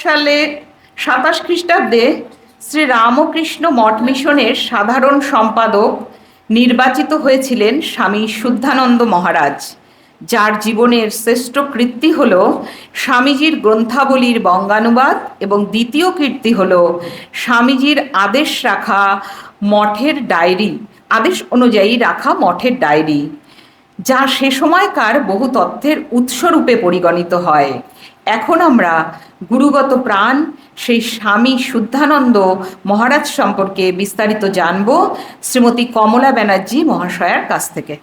সালে ২৭ খ্রিস্টাব্দে শ্রী রামকৃষ্ণ মঠ মিশনের সাধারণ সম্পাদক নির্বাচিত হয়েছিলেন স্বামী শুদ্ধানন্দ মহারাজ, যার জীবনের শ্রেষ্ঠ কীর্তি হল স্বামীজির গ্রন্থাবলীর বঙ্গানুবাদ এবং দ্বিতীয় কীর্তি হল স্বামীজির আদেশ অনুযায়ী রাখা মঠের ডায়েরি, যা সে সময়কার বহু তথ্যের উৎসরূপে পরিগণিত হয়। এখন আমরা গুরুগত প্রাণ সেই স্বামী শুদ্ধানন্দ মহারাজ সম্পর্কে বিস্তারিত জানব শ্রীমতী কমলা ব্যানার্জি মহাশয়ার কাছ থেকে।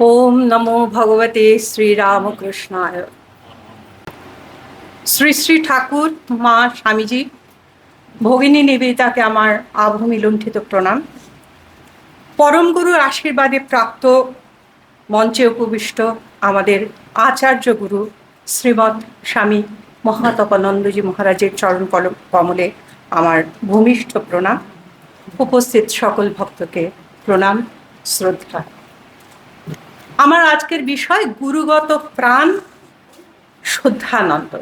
ওম নমো ভগবতে শ্রীরামকৃষ্ণায়। শ্রী শ্রী ঠাকুর, মা, স্বামীজি, ভগিনী নিবেদিতাকে আমার আভূমি লুণ্ঠিত প্রণাম। পরম গুরুর আশীর্বাদে প্রাপ্ত মঞ্চে উপবিষ্ট আমাদের আচার্য গুরু শ্রীমৎ স্বামী মহাতপানন্দজি মহারাজের চরণ কমলে আমার ভূমিষ্ঠ প্রণাম। উপস্থিত সকল ভক্তকে প্রণাম, শ্রদ্ধা। আমার আজকের বিষয় গুরুগত প্রাণ শুদ্ধানন্দ।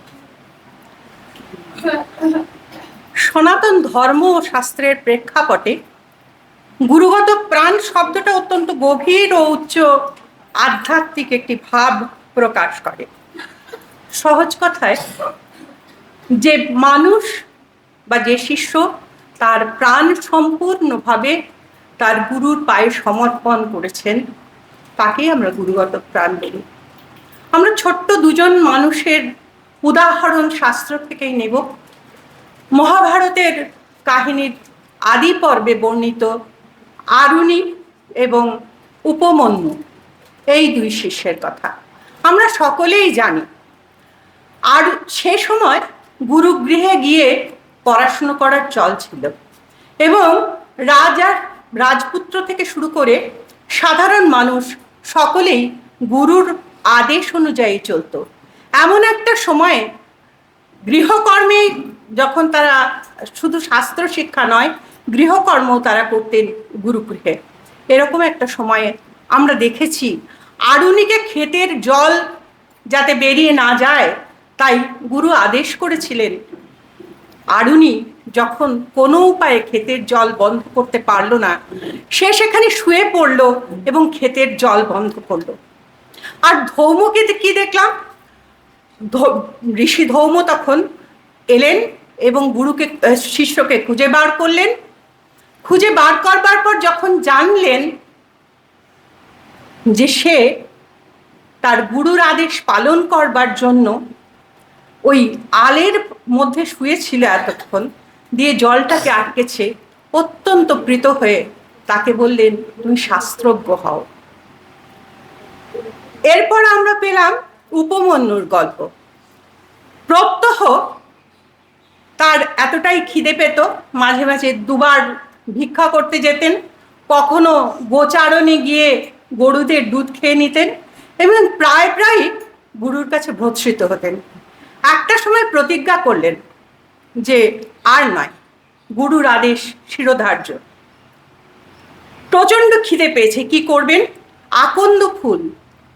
সনাতন ধর্ম ও শাস্ত্রের প্রেক্ষাপটে গুরুগত প্রাণ শব্দটা অত্যন্ত গভীর ও উচ্চ আধ্যাত্মিক একটি ভাব প্রকাশ করে। সহজ কথায়, যে মানুষ বা যে শিষ্য তার প্রাণ সম্পূর্ণভাবে তার গুরুর পায়ে সমর্পণ করেছেন, তাকেই আমরা গুরুগত প্রাণ বলি। আমরা ছোট্ট দুজন মানুষের উদাহরণ শাস্ত্র থেকেই নেব। মহাভারতের কাহিনীর আদি পর্বে বর্ণিত আরুণি এবং উপমন্যু, এই দুই শিষ্যের কথা আমরা সকলেই জানি। আর সে সময় গুরুগৃহে গিয়ে পড়াশুনো করার চল ছিল এবং রাজপুত্র থেকে শুরু করে সাধারণ মানুষ সকলেই গুরুর আদেশ অনুযায়ী চলত। এমন একটা সময়ে গৃহকর্মে যখন তারা শুধু শাস্ত্র শিক্ষা নয়, গৃহকর্মও তারা করতেন গুরুগৃহে। এরকম একটা সময়ে আমরা দেখেছি আরুণিকে ক্ষেতের জল যাতে বেরিয়ে না যায় তাই গুরু আদেশ করেছিলেন। আরুণি যখন কোনো উপায়ে ক্ষেতের জল বন্ধ করতে পারলো না, সে সেখানে শুয়ে পড়ল এবং ক্ষেতের জল বন্ধ করলো। আর ধৌমকে কি দেখলাম, ঋষি ধৌম তখন এলেন এবং গুরুকে শিষ্যকে খুঁজে বার করলেন। খুঁজে বার করবার পর যখন জানলেন যে সে তার গুরুর আদেশ পালন করবার জন্য ওই আলের মধ্যে শুয়েছিল এতক্ষণ, দিয়ে জলটাকে আটকেছে, অত্যন্ত প্রীত হয়ে তাকে বললেন, তুমি শাস্ত্রজ্ঞ হও। এরপর আমরা পেলাম উপমন্যুর গল্প। প্রত্যহ তার এতটাই খিদে পেত, মাঝে মাঝে দুবার ভিক্ষা করতে যেতেন, কখনো গোচারণে গিয়ে গরুদের দুধ খেয়ে নিতেন এবং প্রায় প্রায় গুরুর কাছে ভর্ৎসিত হতেন। একটা সময় প্রতিজ্ঞা করলেন যে আর নয়, গুরুর আদেশ শিরোধার্য। প্রচণ্ড খিদে পেয়েছে, কি করবেন? আকন্দ ফুল,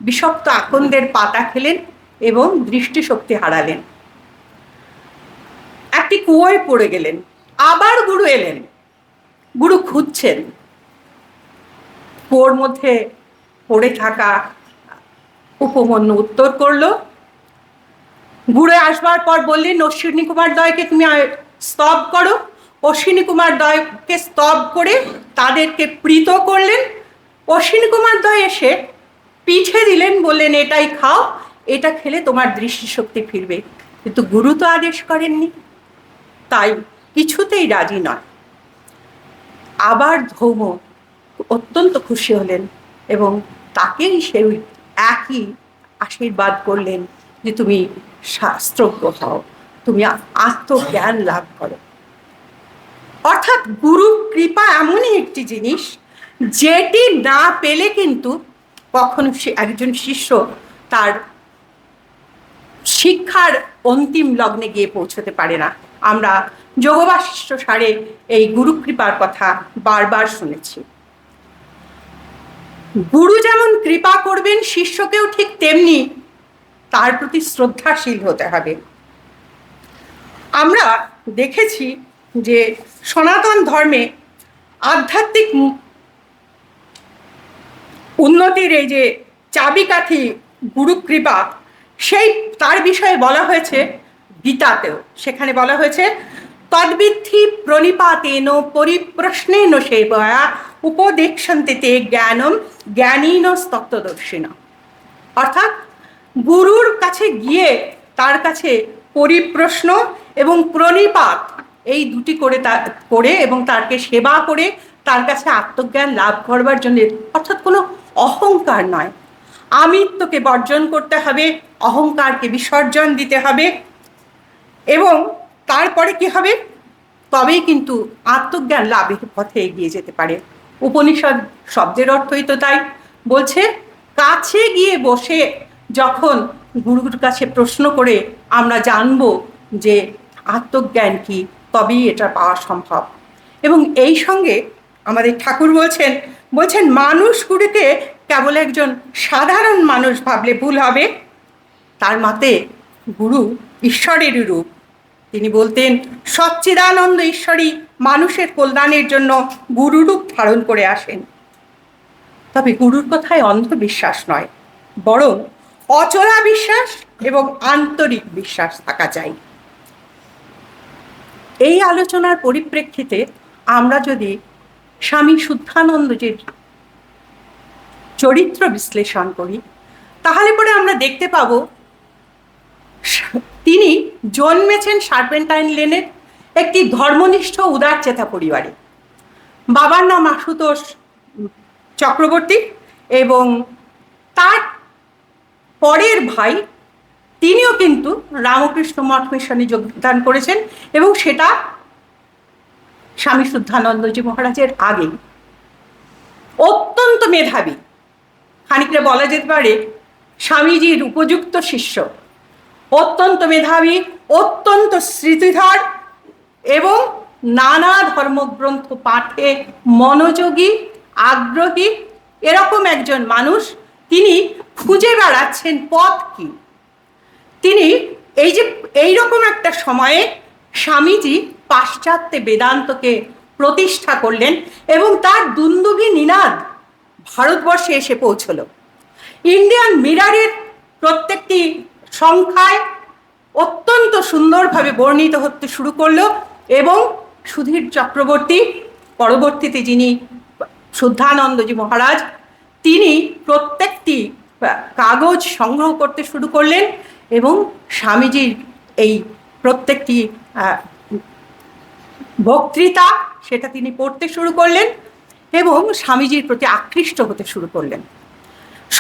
বিষাক্ত আকন্দের পাতা খেলেন এবং দৃষ্টিশক্তি হারালেন। একটি কুয়োয় পড়ে গেলেন। আবার গুরু এলেন, গুরু খুঁজছেন। কুয়োর মধ্যে পড়ে থাকা উপমন্যু উত্তর করলো। ঘুরে আসবার পর বললেন, অশ্বিনী কুমার দ্বয়কে তুমি স্তব করো। অশ্বিনী কুমার দ্বয়কে স্তব করে তাদেরকে প্রীত করলেন। অশ্বিনী কুমার দ্বয় এসে পিঠে দিলেন, বললেন, এটাই খাও, এটা খেলে তোমার দৃষ্টিশক্তি ফিরবে। কিন্তু গুরু তো আদেশ করেননি, তাই কিছুতেই রাজি নয়। আবার ধৌম অত্যন্ত খুশি হলেন এবং তাকেই সেই একই আশীর্বাদ করলেন যে তুমি শাস্ত্রজ্ঞ হও, তুমি আত্মজ্ঞান লাভ করো। অর্থাৎ গুরু কৃপা এমনই একটি জিনিস যেটি না পেলে কিন্তু কখনো একজন শিষ্য তার শিক্ষার অন্তিম লগ্নে গিয়ে পৌঁছতে পারে না। আমরা যোগবাশিষ্ঠ সারে এই গুরু কৃপার কথা বারবার শুনেছি। গুরু যেমন কৃপা করবেন শিষ্যকেও ঠিক তেমনি তার প্রতি শ্রদ্ধাশীল হতে হবে। আমরা দেখেছি যে সনাতন ধর্মে আধ্যাত্মিক উন্নতির এই যে চাবিকাঠি গুরুকৃপা, সেই তার বিষয়ে বলা হয়েছে গীতাতেও। সেখানে বলা হয়েছে তদ্বিদ্ধি প্রণিপাতেন পরিপ্রশ্নেন সেবয়া উপদেক্ষন্তে তে জ্ঞানম জ্ঞানীন তত্ত্বদর্শিন। অর্থাৎ গুরুর কাছে গিয়ে তার কাছে পরিপ্রশ্ন এবং প্রণিপাত এই দুটি করে এবং তাকে সেবা করে তার কাছে আত্মজ্ঞান লাভ করবার জন্য, অর্থাৎ কোনো অহংকার নয়, আমিত্বকে বর্জন করতে হবে, অহংকারকে বিসর্জন দিতে হবে, এবং তারপরে কি হবে, তবেই কিন্তু আত্মজ্ঞান লাভের পথে এগিয়ে যেতে পারে। উপনিষদ শব্দের অর্থই তো তাই। বলছে কাছে গিয়ে বসে যখন গুরুর কাছে প্রশ্ন করে আমরা জানব যে আত্মজ্ঞান কি, তবেই এটা পাওয়া সম্ভব। এবং এই সঙ্গে আমাদের ঠাকুর বলছেন মানুষ গুরুকে কেবল একজন সাধারণ মানুষ ভাবলে ভুল হবে। তার মতে গুরু ঈশ্বরেরই রূপ। তিনি বলতেন সচ্চিদানন্দ ঈশ্বরী মানুষের কল্যাণের জন্য গুরুরূপ ধারণ করে আসেন। তবে গুরুর কথায় অন্ধবিশ্বাস নয়, বরং অচলা বিশ্বাস এবং আন্তরিক বিশ্বাস থাকা চাই। এই আলোচনার পরিপ্রেক্ষিতে আমরা যদি স্বামী শুদ্ধানন্দজির চরিত্র বিশ্লেষণ করি, তাহলে পরে আমরা দেখতে পাব তিনি জন্মেছেন সার্পেন্টাইন লেনের একটি ধর্মনিষ্ঠ উদারচেতা পরিবারে। বাবার নাম আশুতোষ চক্রবর্তী এবং তার পরের ভাই তিনিও কিন্তু রামকৃষ্ণ মঠ মিশনে যোগদান করেছেন, এবং সেটা স্বামী শুদ্ধানন্দজি মহারাজের আগেই। অত্যন্ত মেধাবী, খানিকটা বলা যেতে পারে স্বামীজির উপযুক্ত শিষ্য। অত্যন্ত মেধাবী, অত্যন্ত স্মৃতিধর এবং নানা ধর্মগ্রন্থ পাঠে মনোযোগী, আগ্রহী, এরকম একজন মানুষ। তিনি খুঁজে বেড়াচ্ছেন পথ কি। তিনি এইরকম একটা সময়ে স্বামীজি পাশ্চাত্যে বেদান্তকে প্রতিষ্ঠা করলেন এবং তার দুন্দুভি নিনাদ ভারতবর্ষে এসে পৌঁছল। ইন্ডিয়ান মিরারের প্রত্যেকটি সংখ্যায় অত্যন্ত সুন্দরভাবে বর্ণিত হতে শুরু করলো, এবং সুধীর চক্রবর্তী, পরবর্তীতে যিনি শুদ্ধানন্দজি মহারাজ, তিনি প্রত্যেকটি কাগজ সংগ্রহ করতে শুরু করলেন এবং স্বামীজির এই প্রত্যেকটি বক্তৃতা সেটা তিনি পড়তে শুরু করলেন এবং স্বামীজির প্রতি আকৃষ্ট হতে শুরু করলেন।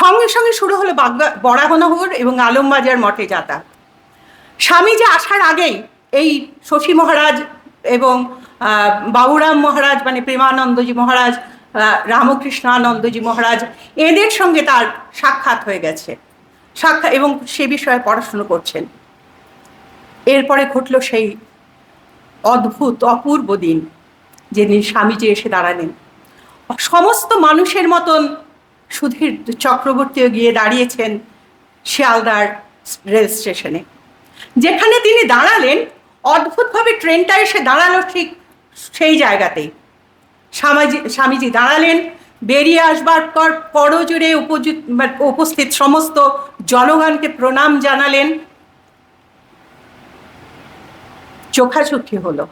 সঙ্গে সঙ্গে শুরু হলো বরাহনগর এবং আলমবাজার মঠে যাতায়াত। স্বামীজি আসার আগেই এই শশী মহারাজ এবং বাবুরাম মহারাজ, মানে প্রেমানন্দজি মহারাজ, রামকৃষ্ণানন্দজি মহারাজ, এদের সঙ্গে তার সাক্ষাৎ হয়ে গেছে, এবং সে বিষয়ে পড়াশুনো করছেন। এরপরে ঘটল সেই অদ্ভুত অপূর্ব দিন, যেদিন স্বামীজি এসে দাঁড়ালেন। সমস্ত মানুষের মতন সুধীর চক্রবর্তীও গিয়ে দাঁড়িয়েছেন শিয়ালদার রেল স্টেশনে। যেখানে তিনি দাঁড়ালেন, অদ্ভুতভাবে ট্রেনটা এসে দাঁড়ালো ঠিক সেই জায়গাতেই। স্বামীজি দাঁড়ালেন, বেরিয়ে আসবার পর করজোড়ে উপস্থিত সমস্ত জনগণকে প্রণাম জানালেন। চোখাচোখি হলো।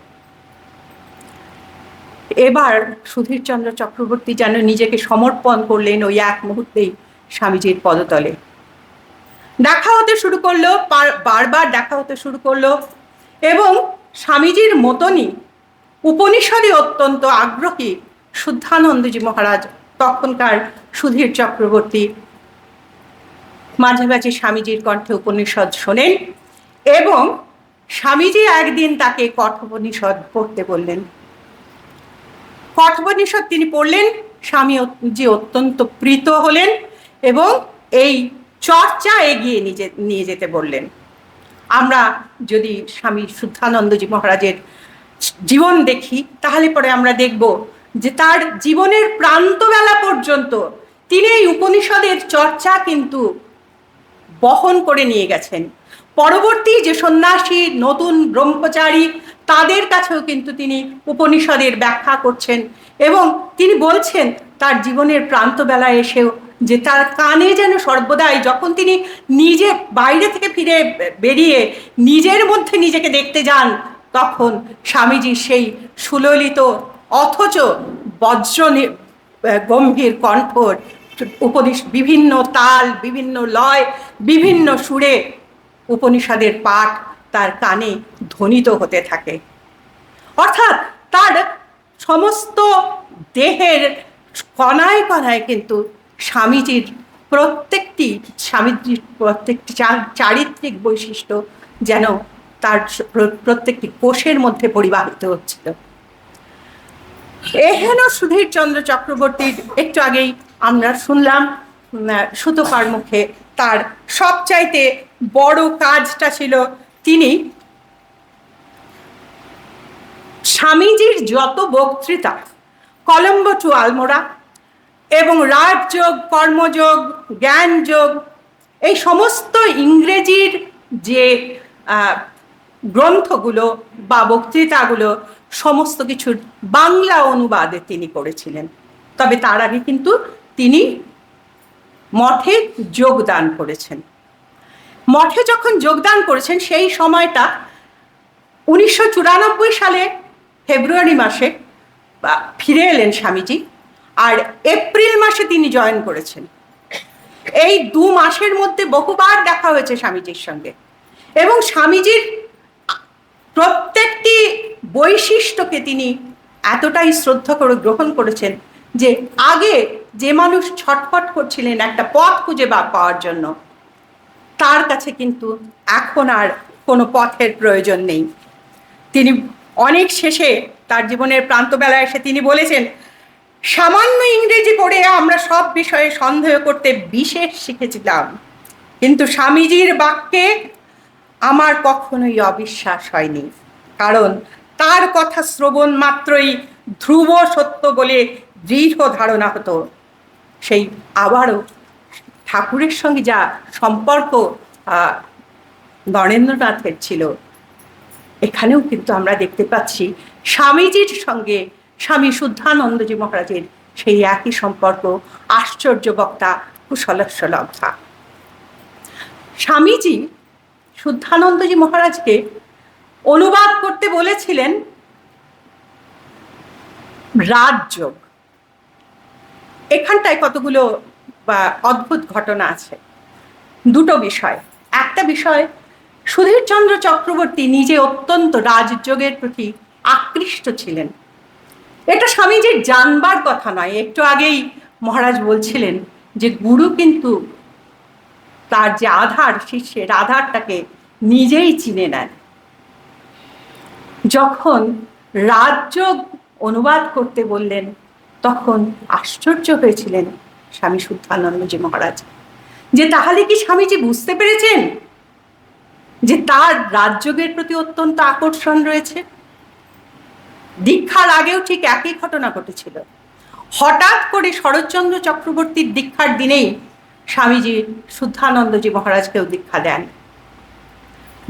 এবার সুধীরচন্দ্র চক্রবর্তী যেন নিজেকে সমর্পণ করলেন ওই এক মুহূর্তেই স্বামীজির পদতলে। দেখা হতে শুরু করলো, বারবার দেখা হতে শুরু করলো, এবং স্বামীজির মতনই উপনিষদে অত্যন্ত আগ্রহী শুদ্ধানন্দজি মহারাজ, তখনকার সুধীর চক্রবর্তী, মাঝে মাঝে স্বামীজির কণ্ঠে উপনিষদ শোনেন, এবং স্বামীজি একদিন তাকে কঠোপনিষদ পড়তে বললেন। কঠোপনিষদ তিনি পড়লেন, স্বামীজি অত্যন্ত প্রীত হলেন এবং এই চর্চা এগিয়ে নিয়ে যেতে বললেন। আমরা যদি স্বামী শুদ্ধানন্দজি মহারাজের জীবন দেখি, তাহলে পরে আমরা দেখব যে তার জীবনের প্রান্তবেলা পর্যন্ত তিনি এই উপনিষদের চর্চা কিন্তু বহন করে নিয়ে গেছেন। পরবর্তী যে সন্ন্যাসী, নতুন ব্রহ্মচারী, তাদের কাছেও কিন্তু তিনি উপনিষদের ব্যাখ্যা করছেন এবং তিনি বলছেন তার জীবনের প্রান্তবেলায় এসেও যে তার কানে যেন সর্বদাই, যখন তিনি নিজে বাইরে থেকে ফিরে বেরিয়ে নিজের মধ্যে নিজেকে দেখতে যান, তখন স্বামীজির সেই সুললিত অথচ বজ্র গম্ভীর কণ্ঠর বিভিন্ন তাল, বিভিন্ন লয়, বিভিন্ন সুরে উপনিষদের পাঠ তার কানে ধ্বনিত হতে থাকে। অর্থাৎ তার সমস্ত দেহের কণায় কণায় কিন্তু স্বামীজির প্রত্যেকটি চারিত্রিক বৈশিষ্ট্য যেন তার প্রত্যেকটি কোষের মধ্যে পরিবাহিত হচ্ছিল। এহেন সুধীরচন্দ্র চক্রবর্তীর একটু আগেই আমরা শুনলাম সুতপার মুখে তার সবচাইতে বড় কাজটা ছিল তিনি স্বামীজির যত বক্তৃতা, কলম্বো টু আলমোড়া এবং রাজযোগ, কর্মযোগ, জ্ঞানযোগ, এই সমস্ত ইংরেজির যে গ্রন্থগুলো বা বক্তৃতাগুলো সমস্ত কিছুর বাংলা অনুবাদে তিনি করেছিলেন। তবে তার আগে কিন্তু তিনি মঠে যোগদান করেছেন। মঠে যখন যোগদান করেছেন সেই সময়টা 1994 সালে ফেব্রুয়ারি মাসে ফিরে এলেন স্বামীজি, আর এপ্রিল মাসে তিনি জয়েন করেছেন। এই 2 মাসের মধ্যে বহুবার দেখা হয়েছে স্বামীজির সঙ্গে এবং স্বামীজির প্রত্যেকটি বৈশিষ্ট্যকে তিনি এতটাই শ্রদ্ধা করে গ্রহণ করেছেন যে আগে যে মানুষ ছটফট করছিলেন একটা পথ খুঁজে পাওয়ার জন্য, তার কাছে কিন্তু এখন আর কোনো পথের প্রয়োজন নেই। তিনি অনেক শেষে তার জীবনের প্রান্তবেলায় এসে তিনি বলেছেন, সামান্য ইংরেজি পড়ে আমরা সব বিষয়ে সন্দেহ করতে বিশেষ শিখেছিলাম, কিন্তু স্বামীজির বাক্যে আমার কখনোই অবিশ্বাস হয়নি, কারণ তার কথা শ্রবণ মাত্রই ধ্রুব সত্য বলে দৃঢ় ধারণা হতো। সেই আবারও ঠাকুরের সঙ্গে যা সম্পর্ক নরেন্দ্রনাথের ছিল, এখানেও কিন্তু আমরা দেখতে পাচ্ছি স্বামীজির সঙ্গে স্বামী শুদ্ধানন্দজি মহারাজের সেই একই সম্পর্ক। আশ্চর্য বক্তা, কুশলস্য লব্ধা। স্বামীজি শুদ্ধানন্দজি মহারাজকে অনুবাদ করতে বলেছিলেন রাজযোগ। এখানটায় কতগুলো অদ্ভুত ঘটনা আছে। 2টো বিষয়। একটা বিষয়, সুধীরচন্দ্র চক্রবর্তী নিজে অত্যন্ত রাজযোগের প্রতি আকৃষ্ট ছিলেন। এটা স্বামীজির জানবার কথা নয়। একটু আগেই মহারাজ বলছিলেন যে গুরু কিন্তু তার যে আধার, শিষ্যের আধারটাকে নিজেই চিনে নেন। যখন রাজযোগ অনুবাদ করতে বললেন তখন আশ্চর্য হয়েছিলেন স্বামী শুদ্ধানন্দজি মহারাজ, যে তাহলে কি স্বামীজি বুঝতে পেরেছেন যে তার রাজযোগের প্রতি অত্যন্ত আকর্ষণ রয়েছে? দীক্ষার আগেও ঠিক একই ঘটনা ঘটেছিল। হঠাৎ করে শরৎচন্দ্র চক্রবর্তীর দীক্ষার দিনেই স্বামীজি শুদ্ধানন্দজি মহারাজকেও দীক্ষা দেন।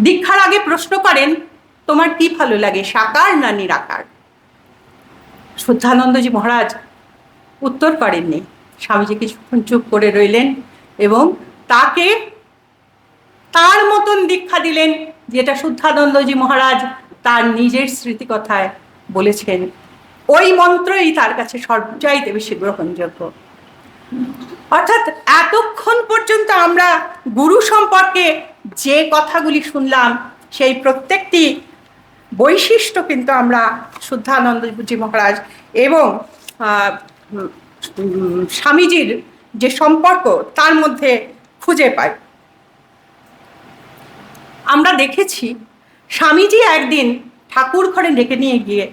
দীক্ষার আগে প্রশ্ন করেন, তোমার কি ভালো লাগে, সাকার না নিরাকার? শুদ্ধানন্দজি মহারাজ উত্তর করেননি। স্বামীজি কিছুক্ষণ চুপ করে রইলেন এবং তাকে তার মতন দীক্ষা দিলেন, যেটা শুদ্ধানন্দজি মহারাজ তার নিজের স্মৃতিকথায় বলেছেন। ওই মন্ত্রই তার কাছে সবচাইতে বেশি গ্রহণযোগ্য। অর্থাৎ এতক্ষণ পর্যন্ত আমরা গুরু সম্পর্কে যে কথাগুলি শুনলাম, সেই প্রত্যেকটি বৈশিষ্ট্য কিন্তু আমরা শুদ্ধানন্দজি মহারাজ এবং স্বামীজির যে সম্পর্ক তার মধ্যে খুঁজে পাই। আমরা দেখেছি স্বামীজি একদিন ঠাকুর ঘরে ডেকে নিয়ে গিয়ে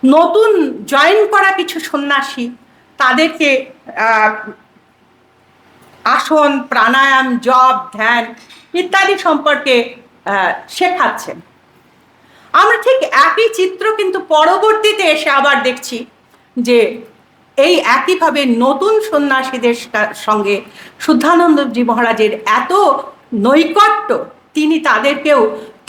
নতুন জয়েন করা কিছু সন্ন্যাসী, তাদেরকে আসন, প্রাণায়াম, জপ, ধ্যান ইত্যাদি সম্পর্কে শেখাচ্ছেন। আমরা ঠিক একই চিত্র কিন্তু পরবর্তীতে এসে আবার দেখছি যে এই একইভাবে নতুন সন্ন্যাসীদের সঙ্গে শুদ্ধানন্দজি মহারাজের এত নৈকট্য, তিনি তাদেরকেও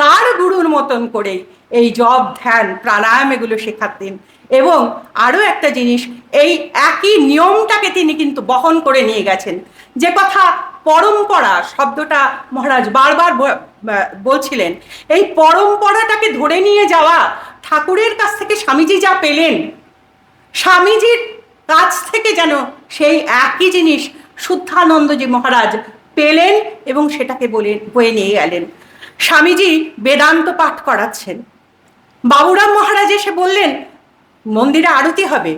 তার গুরুর মতন করে এই জপ, ধ্যান, প্রাণায়াম এগুলো শেখাতেন। এবং আরও একটা জিনিস, এই একই নিয়মটাকে তিনি কিন্তু বহন করে নিয়ে গেছেন। যে কথা পরম্পরা শব্দটা মহারাজ বারবার বলছিলেন, এই পরম্পরাটাকে ধরে নিয়ে যাওয়া, ঠাকুরের কাছ থেকে স্বামীজি যা পেলেন, স্বামীজির কাছ থেকে যেন সেই একই জিনিস শুদ্ধানন্দজি মহারাজ পেলেন এবং সেটাকে বয়ে নিয়ে গেলেন। স্বামীজি বেদান্ত পাঠ করাচ্ছেন, বাবুরাম মহারাজ এসে বললেন মন্দিরে আরতি হবে,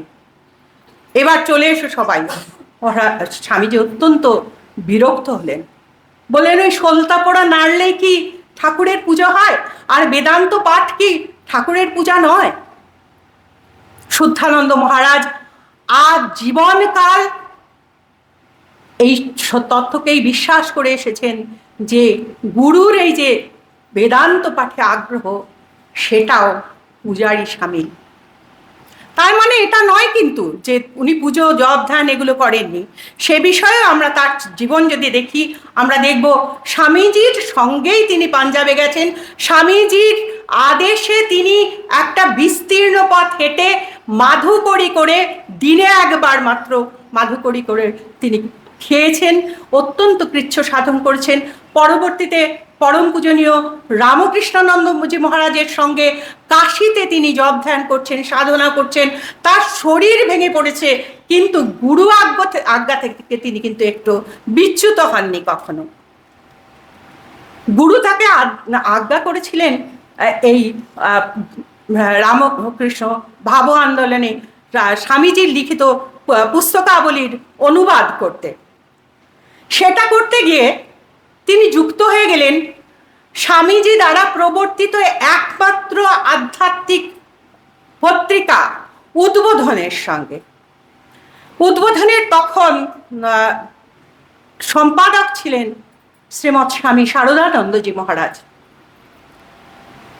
এবার চলে এসো সবাই। স্বামীজি অত্যন্ত বিরক্ত হলেন, বললেন ওই সলতা পোড়া নাড়লেই কি ঠাকুরের পুজো হয়? আর বেদান্ত পাঠ কি ঠাকুরের পূজা নয়? শুদ্ধানন্দ মহারাজ আজ জীবনকাল এই তথ্যকেই বিশ্বাস করে এসেছেন যে গুরুর এই যে বেদান্ত পাঠে আগ্রহ, সেটাও পূজারই সামিল। তার মানে এটা নয় কিন্তু যে উনি পুজো, জপ, ধ্যান এগুলো করেননি। সে বিষয়ে আমরা তার জীবন যদি দেখি, আমরা দেখব স্বামীজির সঙ্গেই তিনি পাঞ্জাবে গেছেন, স্বামীজির আদেশে তিনি একটা বিস্তীর্ণ পথ হেঁটে মাধুকরী করে, দিনে একবার মাত্র মাধুকরী করে তিনি খেয়েছেন, অত্যন্ত কৃচ্ছ সাধন করেছেন। পরবর্তীতে পরম পূজনীয় রামকৃষ্ণানন্দজি মহারাজের সঙ্গে কাশীতে তিনি জপ ধ্যান করছেন, সাধনা করছেন, তার শরীর ভেঙে পড়েছে, কিন্তু গুরু আজ্ঞা থেকে তিনি কিন্তু একটু বিচ্যুত হননি কখনো। গুরু তাকে আজ্ঞা করেছিলেন এই রামকৃষ্ণ ভাব আন্দোলনে স্বামীজির লিখিত পুস্তকাবলীর অনুবাদ করতে। সেটা করতে গিয়ে তিনি যুক্ত হয়ে গেলেন স্বামীজি দ্বারা প্রবর্তিত একমাত্র আধ্যাত্মিক পত্রিকা উদ্বোধনের সঙ্গে। উদ্বোধনের তখন সম্পাদক ছিলেন শ্রীমৎ স্বামী শারদানন্দজি মহারাজ।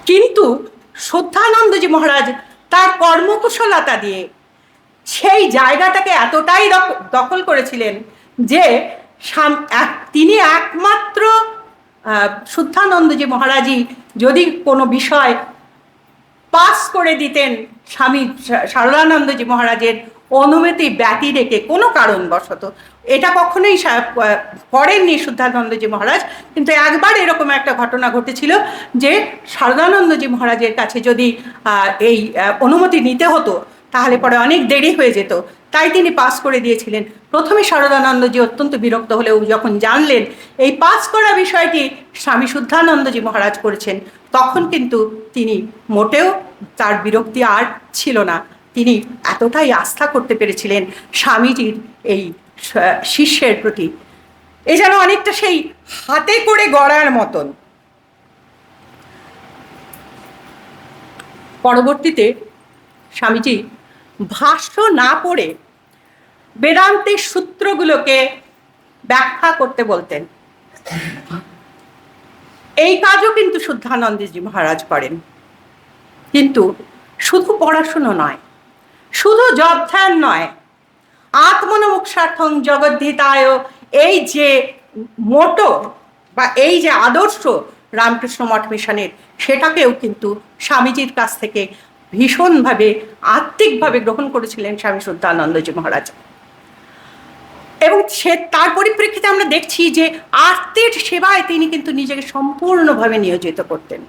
কিন্তু শুদ্ধানন্দজি মহারাজ তার কর্মকুশলতা দিয়ে সেই জায়গাটাকে এতটাই দখল করেছিলেন যে তিনি একমাত্র শুদ্ধানন্দজি মহারাজই যদি কোনো বিষয় পাস করে দিতেন স্বামী শারদানন্দজি মহারাজের অনুমতি ব্যতি রেখে কোনো কারণবশত, এটা কখনোই করেননি শুদ্ধানন্দজি মহারাজ। কিন্তু একবার এরকম একটা ঘটনা ঘটেছিল যে শারদানন্দজি মহারাজের কাছে যদি এই অনুমতি নিতে হতো তাহলে পরে অনেক দেরি হয়ে যেত, তাই তিনি পাস করে দিয়েছিলেন। প্রথমে শারদানন্দজি অত্যন্ত বিরক্ত হলেও যখন জানলেন এই পাস করা বিষয়টি স্বামী শুদ্ধানন্দজি মহারাজ করেছেন, তখন কিন্তু তিনি মোটেও তার বিরক্তি আর ছিল না। তিনি এতটাই আস্থা করতে পেরেছিলেন স্বামীজির এই শিষ্যের প্রতি। এ যেন অনেকটা সেই হাতে করে গড়ার মতন। পরবর্তীতে স্বামীজি ভাষ্য না পড়ে বেদান্তের সূত্রগুলোকে ব্যাখ্যা করতে বলতেন। এই কাজও কিন্তু শুদ্ধানন্দজি মহারাজ করেন। কিন্তু শুধু পড়াশুনো নয়, শুধু জপ ধ্যান নয়, আত্মনমোক্ষার্থং জগদ্ধিতায়, এই যে মোটো বা এই যে আদর্শ রামকৃষ্ণ মঠ মিশনের, সেটাকেও কিন্তু স্বামীজির কাছ থেকে ভীষণভাবে আত্মিকভাবে গ্রহণ করেছিলেন স্বামী শুদ্ধানন্দজি মহারাজ। এবং তার পরিপ্রেক্ষিতে আমরা দেখছি যে আত্মের সেবায় তিনি কিন্তু নিজেকে সম্পূর্ণভাবে নিয়োজিত করতেন।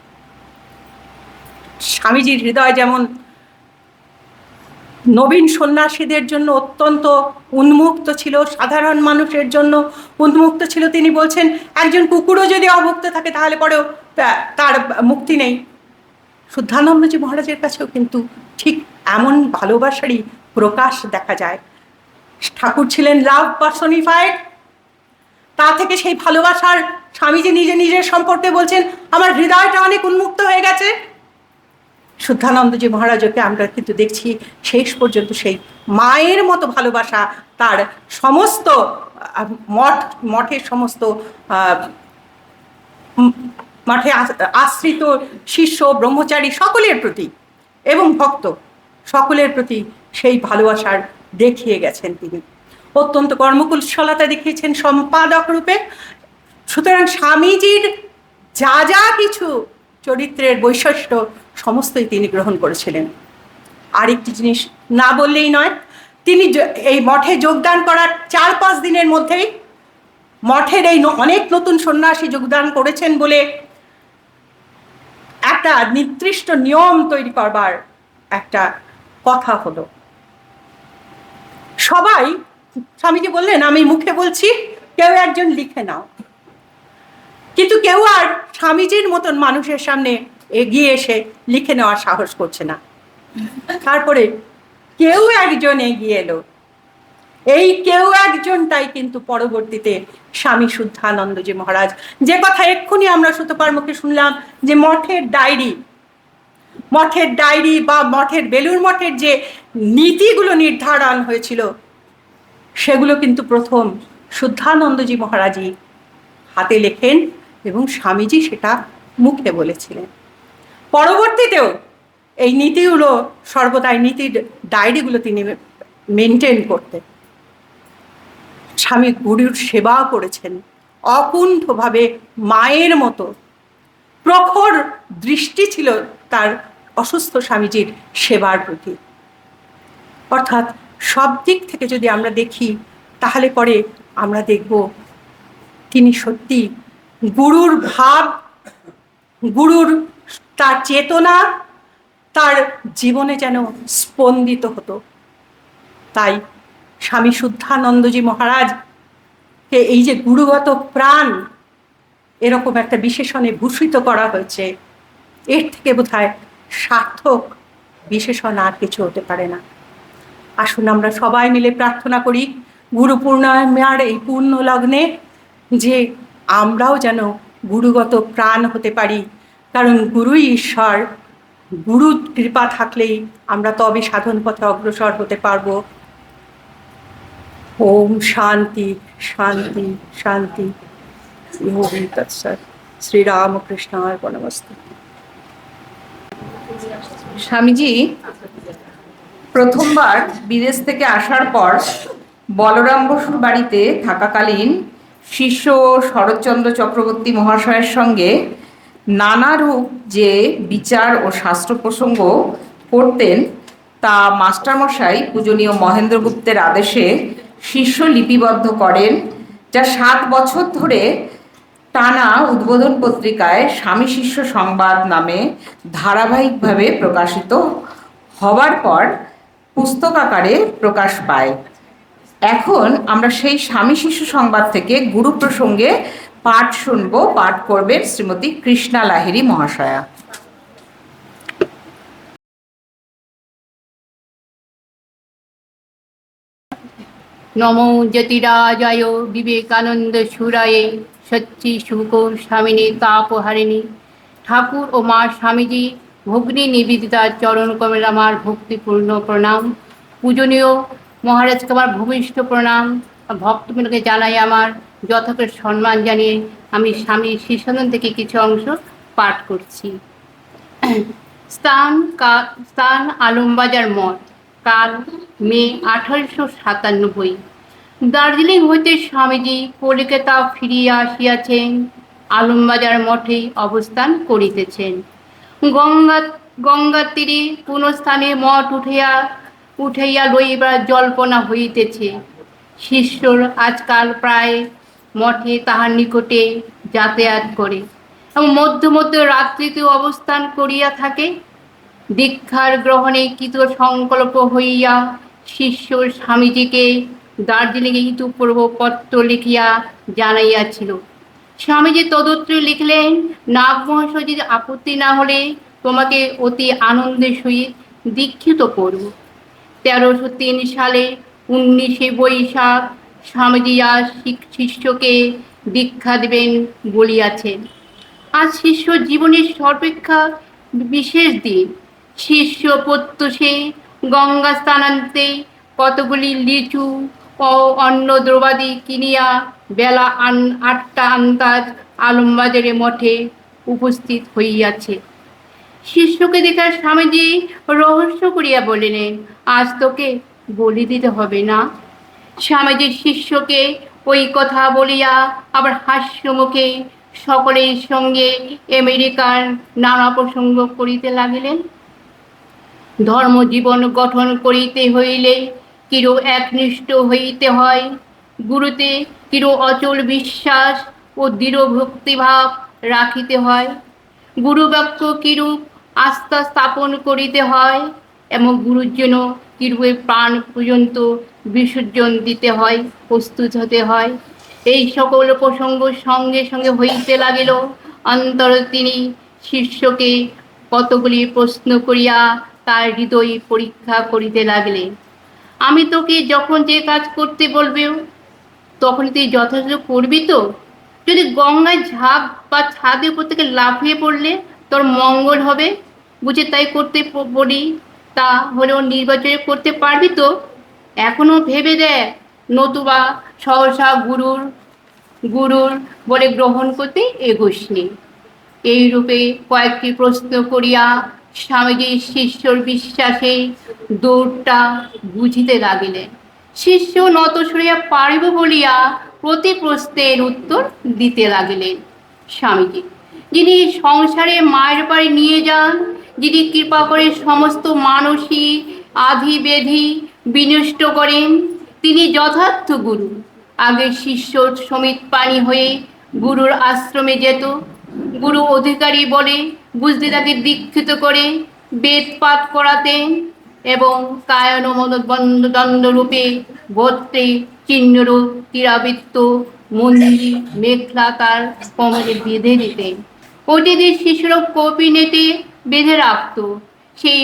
স্বামীজির হৃদয় যেমন নবীন সন্ন্যাসীদের জন্য অত্যন্ত উন্মুক্ত ছিল, সাধারণ মানুষের জন্য উন্মুক্ত ছিল। তিনি বলছেন একজন কুকুরও যদি অভুক্ত থাকে তাহলে পরেও তার মুক্তি নেই। শুদ্ধানন্দজি মহারাজের কাছেও কিন্তু ঠিক এমন ভালোবাসারই প্রকাশ দেখা যায়। ঠাকুর ছিলেন লাভ পার্সনিফাইড, তা থেকে সেই ভালোবাসার স্বামীজি নিজের সম্পর্কে বলছেন আমার হৃদয়টা অনেক উন্মুক্ত হয়ে গেছে। শুদ্ধানন্দজি মহারাজকে আমরা কিন্তু দেখছি শেষ পর্যন্ত সেই মায়ের মতো ভালোবাসা তার সমস্ত মঠের সমস্ত মঠে আশ্রিত শিষ্য, ব্রহ্মচারী সকলের প্রতি এবং ভক্ত সকলের প্রতি সেই ভালোবাসার দেখিয়ে গেছেন তিনি। অত্যন্ত কর্মকুশলতা দেখিয়েছেন সম্পাদক রূপে। সুতরাং স্বামীজির যা যা কিছু চরিত্রের বৈশিষ্ট্য সমস্তই তিনি গ্রহণ করেছিলেন। আরেকটি জিনিস না বললেই নয়, তিনি এই মঠে যোগদান করার 4-5 দিনের মধ্যেই মঠের এই অনেক নতুন সন্ন্যাসী যোগদান করেছেন বলে একটা নির্দিষ্ট নিয়ম তৈরি করবার একটা কথা হলো। সবাই, স্বামীজি বললেন আমি মুখে বলছি, কেউ একজন লিখে নাও। কিন্তু কেউ আর স্বামীজির মতন মানুষের সামনে এগিয়ে এসে লিখে নেওয়ার সাহস করছে না। তারপরে কেউ একজন এগিয়ে এলো। এই কেউ একজনটাই কিন্তু পরবর্তীতে স্বামী শুদ্ধানন্দজি মহারাজ। যে কথা এক্ষুনি আমরা সুতপার মুখে শুনলাম যে মঠের ডায়েরি বা মঠের বেলুড় মঠের যে নীতিগুলো নির্ধারণ হয়েছিল সেগুলো কিন্তু প্রথম শুদ্ধানন্দজি মহারাজই হাতে লেখেন এবং স্বামীজি সেটা মুখে বলেছিলেন। পরবর্তীতেও এই নীতিগুলো সর্বদাই নীতির ডায়েরিগুলো তিনি মেনটেন করতেন। স্বামী গুরুর সেবা করেছেন অকুণ্ঠভাবে, মায়ের মতো। প্রখর দৃষ্টি ছিল তার অসুস্থ স্বামীজির সেবার প্রতি। অর্থাৎ সব দিক থেকে যদি আমরা দেখি তাহলে পরে আমরা দেখব তিনি সত্যি গুরুর ভাব, গুরুর তার চেতনা তার জীবনে যেন স্পন্দিত হতো। তাই স্বামী শুদ্ধানন্দজি মহারাজকে এই যে গুরুগত প্রাণ এরকম একটা বিশেষণে ভূষিত করা হয়েছে, এর থেকে বোধহয় সার্থক বিশেষণ আর কিছু হতে পারে না। আসুন আমরা সবাই মিলে প্রার্থনা করি গুরু পূর্ণিমার এই পূর্ণ লগ্নে যে আমরাও যেন গুরুগত প্রাণ হতে পারি, কারণ গুরুই ঈশ্বর। গুরু কৃপা থাকলেই আমরা তবে সাধন পথে অগ্রসর হতে পারবো। ওম শান্তি শান্তি শান্তি। ওম তৎসৎ। শ্রীরামকৃষ্ণায় নমস্তে। স্বামীজি প্রথমবার বিদেশ থেকে আসার পর বলরাম বসুর বাড়িতে থাকাকালীন শিষ্য শরৎচন্দ্র চক্রবর্তী মহাশয়ের সঙ্গে নানারূপ যে বিচার ও শাস্ত্র প্রসঙ্গ করতেন তা মাস্টারমশাই পূজনীয় মহেন্দ্রগুপ্তের আদেশে শিষ্য লিপিবদ্ধ করেন, যা 7 বছর ধরে টানা উদ্বোধন পত্রিকায় স্বামী শিষ্য সংবাদ নামে ধারাবাহিকভাবে প্রকাশিত হবার পর পুস্তক আকারে প্রকাশ পায়। এখন আমরা সেই স্বামী শিষ্য সংবাদ থেকে গুরু প্রসঙ্গে পাঠ শুনব। পাঠ করবেন শ্রীমতী কৃষ্ণা লাহিড়ী মহাশয়া। নমো জ্যোতিরাজায় বিবেকানন্দ সুরায়ে সচ্চি সুখ স্বামিনী তাপহারিণী। ঠাকুর ও মা স্বামীজি ভগ্নী নিবেদিতার চরণ কমলে আমার ভক্তিপূর্ণ প্রণাম। পূজনীয় মহারাজকে আমার ভূমিষ্ঠ প্রণাম। ভক্তবৃন্দকে জানাই আমার যথাযথ সম্মান জানিয়ে আমি স্বামী শিষ্যানন্দ থেকে কিছু অংশ পাঠ করছি। স্থান আলমবাজার মঠ। কাল মে 1897। দার্জিলিং হইতে স্বামীজি কলিকাতা ফিরিয়া আসিয়াছেন, আলমবাজার মঠে অবস্থান করিতেছেন। গঙ্গার তীরে কোন স্থানে মঠ উঠাইয়া লইবার জল্পনা হইতেছে। শিষ্যর আজকাল প্রায় মঠে তাহার নিকটে যাতায়াত করে এবং মধ্যে মধ্যে রাত্রিতেও অবস্থান করিয়া থাকে। দীক্ষার গ্রহণে কৃত সংকল্প হইয়া শিষ্য স্বামীজিকে দার্জিলিংয়ে ইতিপূর্ব পত্র লিখিয়া জানাইয়াছিল। স্বামীজি তদুত্তরে লিখলেন, নাগ মহাশয় যদি আপত্তি না হলে তোমাকে অতি আনন্দের সহিত দীক্ষিত করব। 1303 সালে 19 বৈশাখ স্বামীজি আজ শিষ্যকে দীক্ষা দেবেন বলিয়াছেন। আজ শিষ্য জীবনের সর্বাপেক্ষা বিশেষ দিন। শিষ্য প্রত্যুষে গঙ্গা স্থানান্তে কতগুলি লিচু ও অন্য দ্রব্যাদি কিনিয়া বেলা 8টা আন্দাজ আলমবাজারে মঠে উপস্থিত হইয়াছে। শিষ্যকে দেখা স্বামীজি রহস্য করিয়া বলিলেন, আজ তোকে বলে দিতে হবে না? স্বামীজির শিষ্যকে ওই কথা বলিয়া আবার হাস্যমুখে সকলের সঙ্গে আমেরিকার নানা প্রসঙ্গ করিতে লাগিলেন। ধর্মজীবন গঠন করিতে হইলে কিরু একনিষ্ঠ হইতে হয়, গুরুতে কিরু অচল বিশ্বাস ও দৃঢ় ভক্তিভাব রাখিতে হয়, গুরুবাক্য কিরূপ আস্থা স্থাপন করিতে হয় এবং গুরুর জন্য কিরূপে প্রাণ পর্যন্ত বিসর্জন দিতে হয়, প্রস্তুত হতে হয়, এই সকল প্রসঙ্গ সঙ্গে সঙ্গে হইতে লাগিল। অন্তরে তিনি শিষ্যকে কতগুলি প্রশ্ন করিয়া তার হৃদয় পরীক্ষা করিতে লাগলেন। আমি তোকে যখন যে কাজ করতে বলবে তখন তুই যথাযথ করবি তো? যদি গঙ্গায় ঝাঁপ বা ছাদের উপর থেকে লাফিয়ে পড়লে তোর মঙ্গল হবে, বুঝে তাই করতে বলি, তা হলেও নির্বাচনে করতে পারবি তো? এখনো ভেবে দেখ, নতুবা সহসা গুরুর গুরুর বলে গ্রহণ করতে এগোসনি। এইরূপে কয়েকটি প্রশ্ন করিয়া স্বামীজির শিষ্যর বিশ্বাসে দৌড়টা বুঝিতে লাগিলেন। শিষ্য নত সরিয়া পারিব বলিয়া প্রতি প্রশ্নের উত্তর দিতে লাগিলেন। স্বামীজি যিনি সংসারে মায়ের বাড়ি নিয়ে যান, যিনি কৃপা করে সমস্ত মানসিক আধি বেধি বিনষ্ট করেন, তিনি যথার্থ গুরু। আগে শিষ্য সমিত পানি হয়ে গুরুর আশ্রমে যেত, গুরু অধিকারী বলে বুঝতে তাকে দীক্ষিত করে বেদ পাঠ করাতেন এবং কায়ন দণ্ডরূপে গোত্রে চিহ্নরূপ তীরাবৃত্ত মঞ্জি মেঘলা তার কোমরে বেঁধে দিতেন। ওটিদের শিশুরা কপি নেটে বেঁধে রাখত। সেই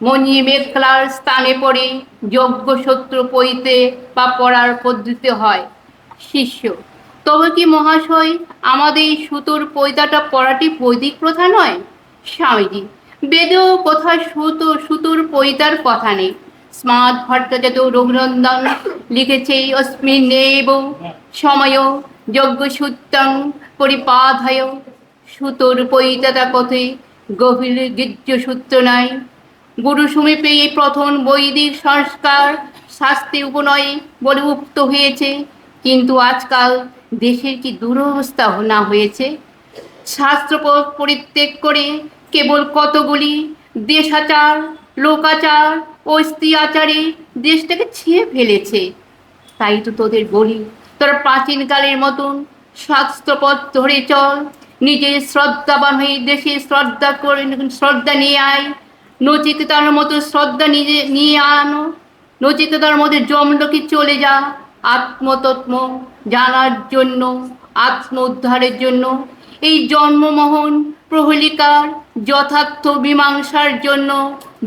মঞ্জি মেঘলার স্থানে পড়ে যজ্ঞ সূত্র পইতে বা পড়ার পদ্ধতি হয়। শিষ্য: তবে কি মহাশয় আমাদের এই সুতোর পৈতাটা পড়াটি বৈদিক প্রথা নয়? স্বামীজি: বেদেও কোথায় সুতোর পৈতার কথা নেই। স্মার্ত ভট্টাচার্য রঘুনন্দন লিখেছে, অস্মিন্নেব সময় যজ্ঞসূত্রং পরিপাধায় সুতোর পৈতাটা পথে গভীর গীর্যসূত্র নাই। গুরু সমীপে এই প্রথম বৈদিক সংস্কার শাস্ত্রে উপনয় বলে উক্ত হয়েছে। কিন্তু আজকাল দেশের কি দুরবস্থা না হয়েছে! শাস্ত্র পরিত্যাগ করে কেবল কতগুলি দেশাচার, লোকাচার ও স্ত্রী আচারে দেশটাকে ছেয়ে ফেলেছে। তাই তো তোদের বলি, তোরা প্রাচীনকালের মতন শাস্ত্রপথ ধরে চল, নিজের শ্রদ্ধাবান হয়ে দেশে শ্রদ্ধা নিয়ে আয়। নচিকেতার মতো শ্রদ্ধা নিয়ে আনো। নচিকেতার মধ্যে যমলোকে চলে যা, আত্মতত্ত্ব জানার জন্য, আত্ম উদ্ধারের জন্য। এই জন্মমোহন প্রহেলিকার যথার্থ মীমাংসার জন্য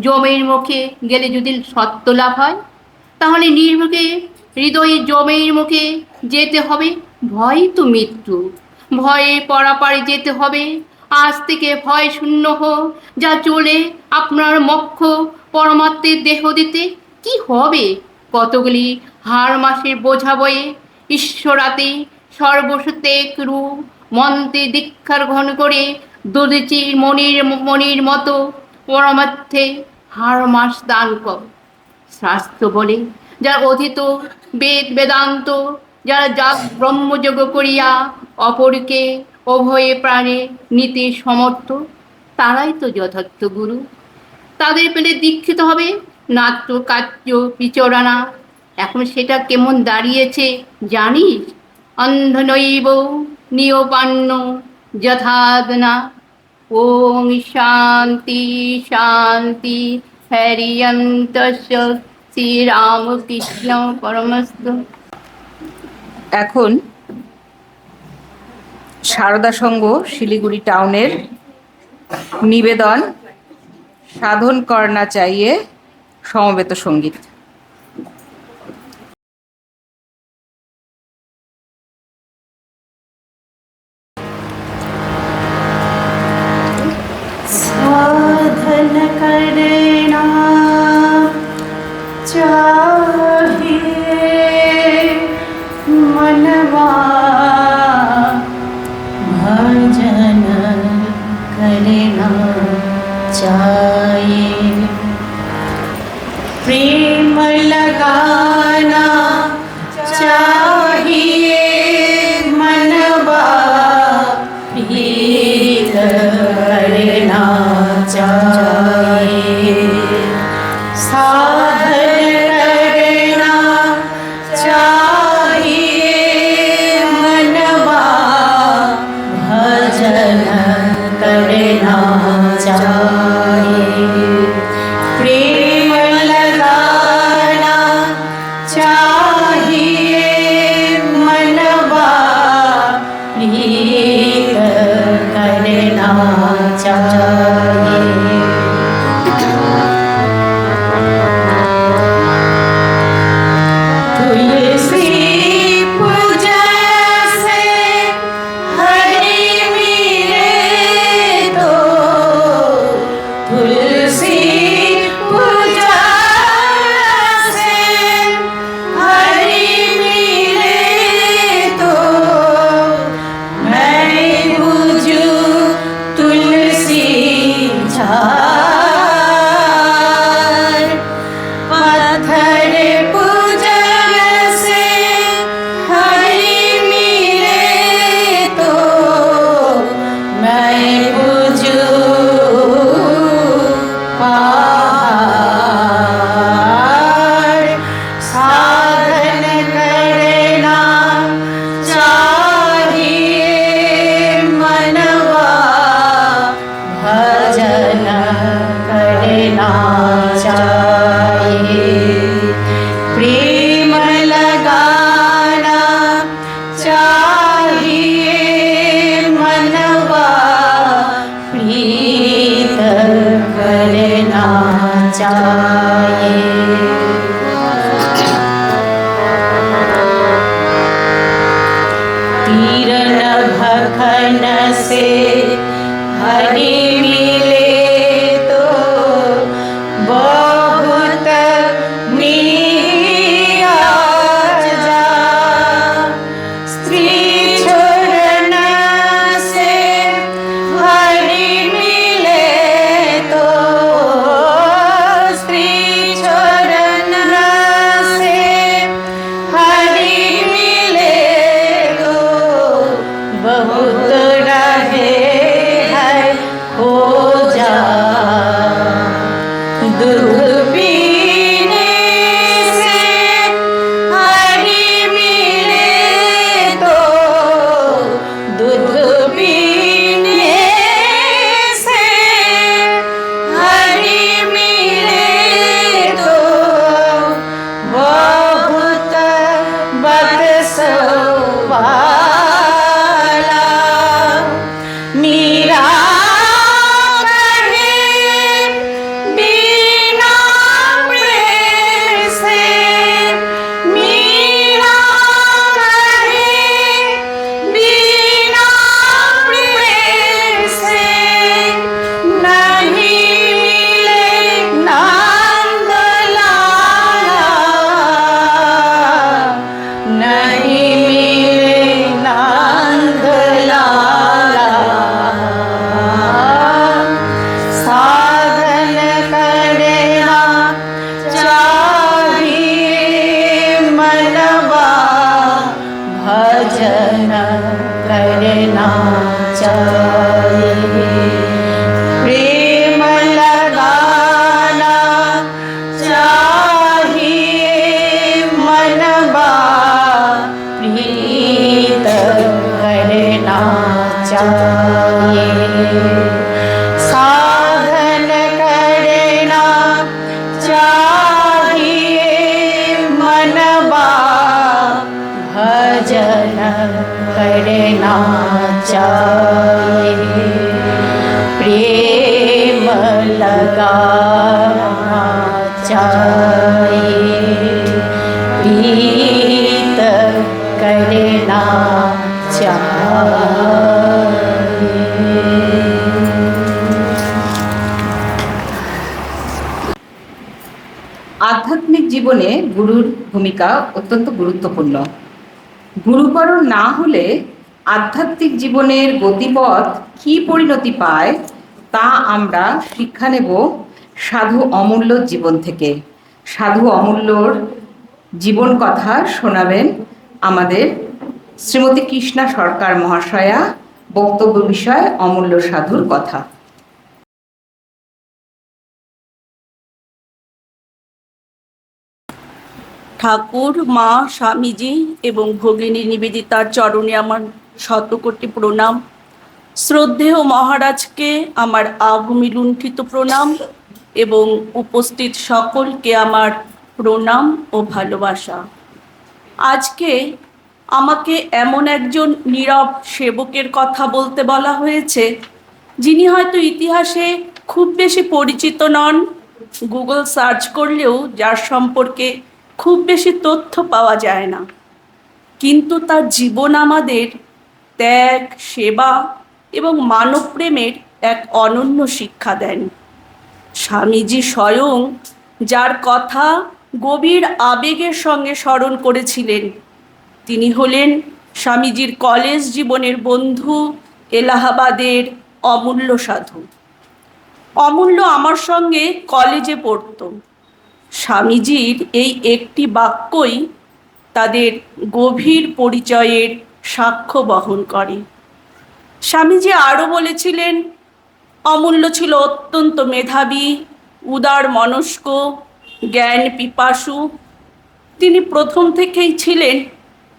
যমের মুখে গেলে যদি সত্য লাভ হয়, তাহলে নির্মুখে হৃদয়ে যমের মুখে যেতে হবে। ভয় তো মৃত্যু, ভয়ে পরাপারে যেতে হবে। আজ থেকে ভয় শূন্য হোক, যা চলে আপনার মোক্ষ পরমাত্মের দেহ দিতে। কি হবে কতগুলি হাড় মাসের বোঝা বয়ে, ঈশ্বরাতে সর্বসুতেক রূপ মন্ত্রে দীক্ষার ঘন করে দধিচির মণির মতো পরমার্থে হাড় মাস দান কর। শাস্ত্র বলে, যারা অধীত বেদ বেদান্ত, যারা যাগ ব্রহ্মযোগ করিয়া অপরকে অভয়ে প্রাণে নিতে সমর্থ, তারাই তো যথার্থ গুরু। তাদের পেলে দীক্ষিত হবে নাট্য কার্য বিচরণা। এখন সেটা কেমন দাঁড়িয়েছে জানিস? অন্ধনৈব নিয়পান্ন যথাদনা। ওং শান্তি শান্তি। হরিয়ন্তস্য শ্রীরামকৃষ্ণ পরমস্তু। এখন সারদা সংঘ শিলিগুড়ি টাউনের নিবেদন সাধন করনা চাইয়ে সমবেত সঙ্গীত। साधन करना चाहिए मनवा, भजन करना चाहिए। प्रेम लगाना चाहिए मनवा प्रीत करना चाहिए साधन करना चाहिए मनवा भजन करना चाहिए प्रेम लगाना चाहिए मनवा प्रीत करना चाहिए तुलसी पूजन से हरि मिले तो तुलसी पूजन से हरि मिले तो मैं बुझू तुलसी झाड़ पत्थर पूजन से हरि मिले तो मैं बुझू पहाड़ साधन करना चाहिए मनवा भजन करना चाहिए प्रेम लगाना चाहिए मनवा प्रीत करना चाहिए तीरन भखन से हरि मिले तो बहुत मिया जा स्त्री छोड़न से हरि मिले तो स्त्री छोड़न से हरि मिले तो बहुत रहे है हो जा दूध पीने से हरि मिले तो दूध पीने से हरि मिले तो बहुत बदसवाला मीरा कहे बिना प्रेम से मीरा कहे बिना प्रेम से नहीं मिले नंद लाला नहीं मिले नंद लाला साधन करना चाहिए मनवा भजन करना चाहिए प्रेम लगाना चाहिए मनवा प्रीत करना चाहिए साधन करना चाहिए मनवा भजन करना चाहिए प्रेम लगाना चाहिए प्रीत करना আধ্যাত্মিক জীবনে গুরুর ভূমিকা অত্যন্ত গুরুত্বপূর্ণ। গুরুকরণ না হলে আধ্যাত্মিক জীবনের গতিপথ কী পরিণতি পায় তা আমরা শিক্ষা নেব সাধু অমূল্যর জীবন থেকে। সাধু অমূল্যর জীবন কথা শোনাবেন আমাদের শ্রীমতী কৃষ্ণা সরকার মহাশয়া। বক্তব্য বিষয় অমূল্য সাধুর কথা। ঠাকুর, মা, স্বামীজি এবং ভগিনী নিবেদিতার চরণে আমার শতকোটি প্রণাম। শ্রদ্ধেয় মহারাজকে আমার আগমী লুণ্ঠিত প্রণাম এবং উপস্থিত সকলকে আমার প্রণাম ও ভালোবাসা। আজকে আমাকে এমন একজন নীরব সেবকের কথা বলতে বলা হয়েছে, যিনি হয়তো ইতিহাসে খুব বেশি পরিচিত নন, গুগল সার্চ করলেও যার সম্পর্কে খুব বেশি তথ্য পাওয়া যায় না, কিন্তু তার জীবন আমাদের ত্যাগ, সেবা এবং মানবপ্রেমের এক অনন্য শিক্ষা দেন। স্বামীজি স্বয়ং যার কথা গভীর আবেগের সঙ্গে স্মরণ করেছিলেন, তিনি হলেন স্বামীজির কলেজ জীবনের বন্ধু, এলাহাবাদের অমূল্য সাধু। অমূল্য আমার সঙ্গে কলেজে পড়ত। স্বামীজির এই একটি বাক্যই তাদের গভীর পরিচয়ের সাক্ষ্য বহন করে। স্বামীজি আরও বলেছিলেন, অমূল্য ছিল অত্যন্ত মেধাবী, উদার মনস্ক, জ্ঞান পিপাসু। তিনি প্রথম থেকেই ছিলেন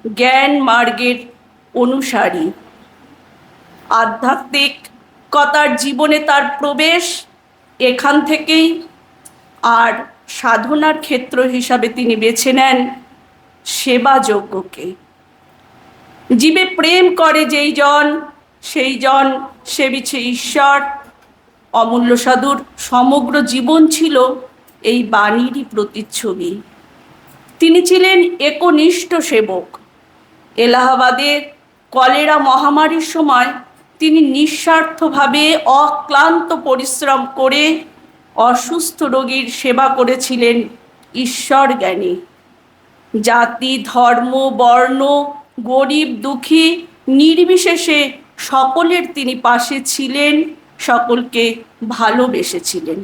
জ্ঞান মার্গের অনুসারী। আধ্যাত্মিকতার জীবনে তার প্রবেশ এখান থেকেই। আর সাধনার ক্ষেত্র হিসাবে তিনি বেছে নেন সেবাযজ্ঞকে। জীবে প্রেম করে যেই জন, সেই জন সেবিছে ঈশ্বর। অমূল্য সাধুর সমগ্র জীবন ছিল এই বাণীরই প্রতিচ্ছবি। তিনি ছিলেন একনিষ্ঠ সেবক। এলাহাবাদের কলেরা মহামারীর সময় তিনি নিঃস্বার্থভাবে অক্লান্ত পরিশ্রম করে অসুস্থ রোগীর সেবা করেছিলেন ঈশ্বর জ্ঞানী। জাতি, ধর্ম, বর্ণ, গরিব দুঃখী নির্বিশেষে সকলের তিনি পাশে ছিলেন, সকলকে ভালোবেসেছিলেন।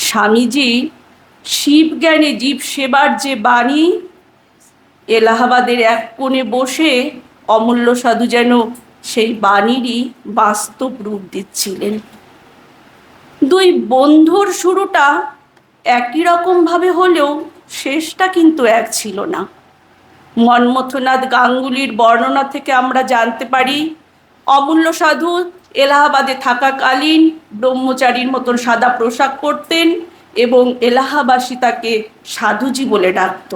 স্বামীজি শিবজ্ঞানী জীব সেবার যে বাণী, এলাহাবাদের এক কোণে বসে অমূল্য সাধু যেন সেই বাণীরই বাস্তব রূপ দিচ্ছিলেন। দুই বন্ধুর শুরুটা একই রকমভাবে হলেও শেষটা কিন্তু এক ছিল না। মন্মথনাথ গাঙ্গুলির বর্ণনা থেকে আমরা জানতে পারি, অমূল্য সাধু এলাহাবাদে থাকাকালীন ব্রহ্মচারীর মতন সাদা পোশাক পরতেন এবং এলাহাবাসী তাকে সাধুজি বলে ডাকত।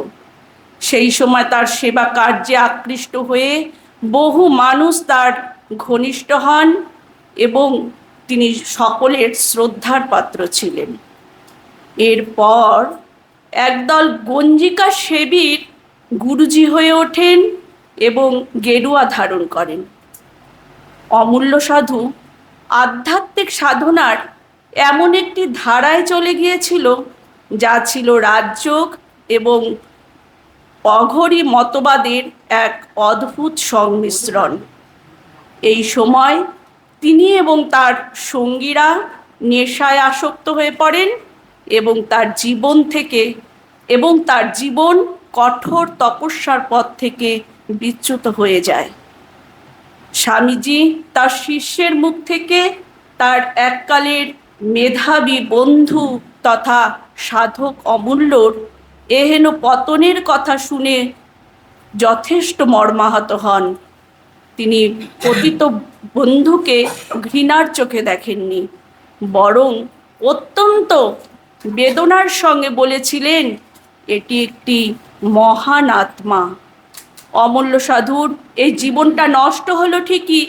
সেই সময় তার সেবা কার্যে আকৃষ্ট হয়ে বহু মানুষ তার ঘনিষ্ঠ হন এবং তিনি সকলের শ্রদ্ধার পাত্র ছিলেন। এরপর একদল গঞ্জিকা সেবীর গুরুজি হয়ে ওঠেন এবং গেরুয়া ধারণ করেন। অমূল্য সাধু আধ্যাত্মিক সাধনার এমন একটি ধারায় চলে গিয়েছিল, যা ছিল রাজযোগ এবং অঘরী মতবাদের এক অদ্ভুত সংমিশ্রণ। এই সময় তিনি এবং তার সঙ্গীরা নেশায় আসক্ত হয়ে পড়েন এবং তার জীবন কঠোর তপস্যার পথ থেকে বিচ্যুত হয়ে যায়। স্বামীজি তার শিষ্যের মুখ থেকে তার এককালের মেধাবী বন্ধু তথা সাধক অমূল্যর এহেন পতনের কথা শুনে যথেষ্ট মর্মাহত হন। তিনি পতিত বন্ধুকে ঘৃণার চোখে দেখেননি, বরং অত্যন্ত বেদনার সঙ্গে বলেছিলেন, এটি একটি মহান আত্মা। অমূল্য সাধুর এই জীবনটা নষ্ট হলো ঠিকই,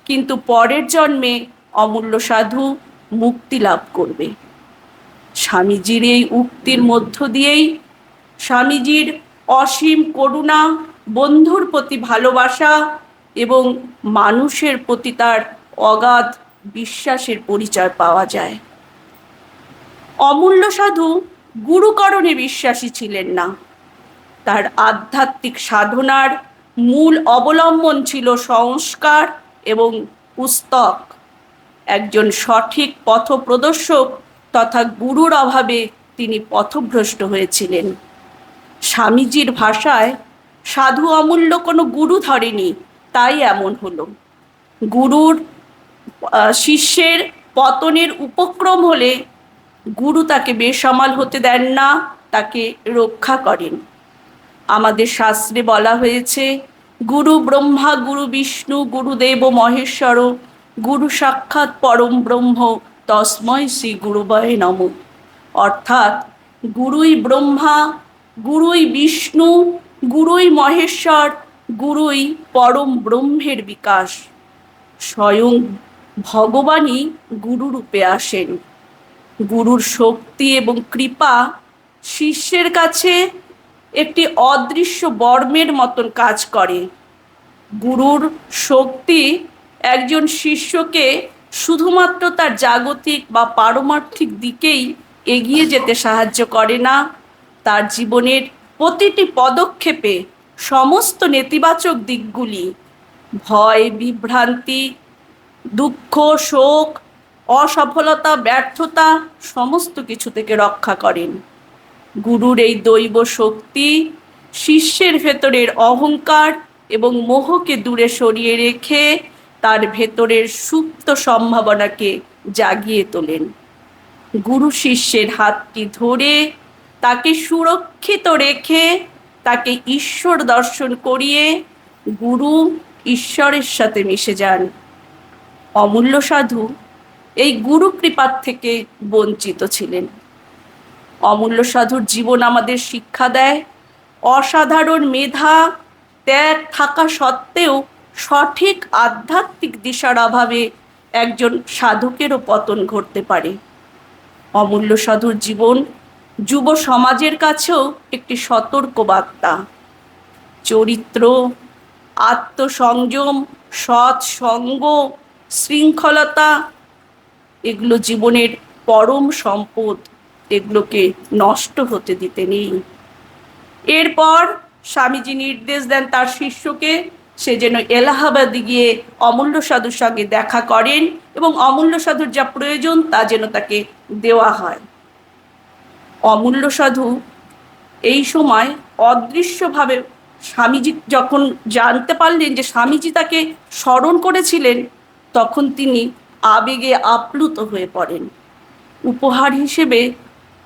কিন্তু পরের জন্মে অমূল্য সাধু মুক্তি লাভ করবে। স্বামীজির এই উক্তির মধ্য দিয়েই স্বামীজির অসীম করুণা, বন্ধুর প্রতি ভালোবাসা এবং মানুষের প্রতি তার অগাধ বিশ্বাসের পরিচয় পাওয়া যায়। অমূল্য সাধু গুরুকরণে বিশ্বাসী ছিলেন না। তার আধ্যাত্মিক সাধনার মূল অবলম্বন ছিল সংস্কার এবং পুস্তক। একজন সঠিক পথপ্রদর্শক তথা গুরুর অভাবে তিনি পথভ্রষ্ট হয়েছিলেন। স্বামীজির ভাষায় সাধু অমূল্য কোনো গুরু ধরেনি, তাই এমন হলো। গুরুর শিষ্যের পতনের উপক্রম হলে গুরু তাকে বেসামাল হতে দেন না, তাকে রক্ষা করেন। আমাদের শাস্ত্রে বলা হয়েছে, গুরু ব্রহ্মা গুরু বিষ্ণু গুরুদেব মহেশ্বর গুরু সাক্ষাৎ পরম ব্রহ্ম তস্মৈ শ্রী গুরুবয় নমঃ। অর্থাৎ গুরুই ব্রহ্মা, গুরুই বিষ্ণু, গুরুই মহেশ্বর, গুরুই পরম ব্রহ্মের বিকাশ। স্বয়ং ভগবানই গুরুরূপে আসেন। গুরুর শক্তি এবং কৃপা শিষ্যের কাছে একটি অদৃশ্য বর্মের মতন কাজ করে। গুরুর শক্তি একজন শিষ্যকে শুধুমাত্র তার জাগতিক বা পারমার্থিক দিকেই এগিয়ে যেতে সাহায্য করে না, তার জীবনের প্রতিটি পদক্ষেপে সমস্ত নেতিবাচক দিকগুলি, ভয়, বিভ্রান্তি, দুঃখ, শোক, অসফলতা, ব্যর্থতা সমস্ত কিছু থেকে রক্ষা করেন। গুরুর এই দৈব শক্তি শিষ্যের ভেতরের অহংকার এবং মোহকে দূরে সরিয়ে রেখে তার ভেতরের সুপ্ত সম্ভাবনাকে জাগিয়ে তোলেন। গুরু শিষ্যের হাতটি ধরে তাকে সুরক্ষিত রেখে তাকে ঈশ্বর দর্শন করিয়ে গুরু ঈশ্বরের সাথে মিশে যান। অমূল্য সাধু এই গুরু কৃপার থেকে বঞ্চিত ছিলেন। অমূল্য সাধুর জীবন আমাদের শিক্ষা দেয়, অসাধারণ মেধা, ত্যাগ থাকা সত্ত্বেও সঠিক আধ্যাত্মিক দিশার অভাবে একজন সাধকেরও পতন ঘটতে পারে। অমূল্য সাধুর জীবন যুব সমাজের কাছেও একটি সতর্ক বার্তা। চরিত্র, আত্মসংযম, সৎসঙ্গ, শৃঙ্খলতা এগুলো জীবনের পরম সম্পদ, এগুলোকে নষ্ট হতে দিতে নেই। এরপর স্বামীজি নির্দেশ দেন তার শিষ্যকে সে যেন এলাহাবাদে গিয়ে অমূল্য সাধুর সঙ্গে দেখা করেন এবং অমূল্য সাধুর যা প্রয়োজন তা যেন তাকে দেওয়া হয়। অমূল্য সাধু এই সময় অদৃশ্যভাবে স্বামীজি যখন জানতে পারলেন যে স্বামীজি তাকে স্মরণ করেছিলেন, তখন তিনি আবেগে আপ্লুত হয়ে পড়েন। উপহার হিসেবে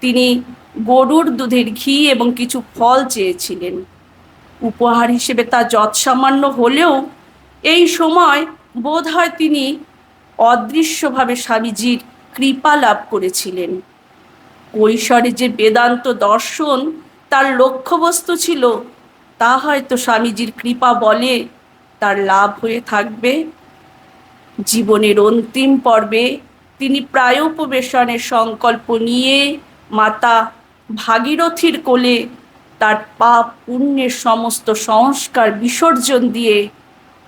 তিনি গরুর দুধের ঘি এবং কিছু ফল চেয়েছিলেন। উপহার হিসেবে তা যৎসামান্য হলেও এই সময় বোধ হয় তিনি অদৃশ্যভাবে স্বামীজির কৃপা লাভ করেছিলেন। কৈশোরে যে বেদান্ত দর্শন তার লক্ষ্যবস্তু ছিল, তা হয়তো স্বামীজির কৃপা বলে তার লাভ হয়ে থাকবে। জীবনের অন্তিম পর্বে তিনি প্রায়োপবেশনের সংকল্প নিয়ে মাতা ভাগীরথীর কোলে তার পাপ পুণ্যের সমস্ত সংস্কার বিসর্জন দিয়ে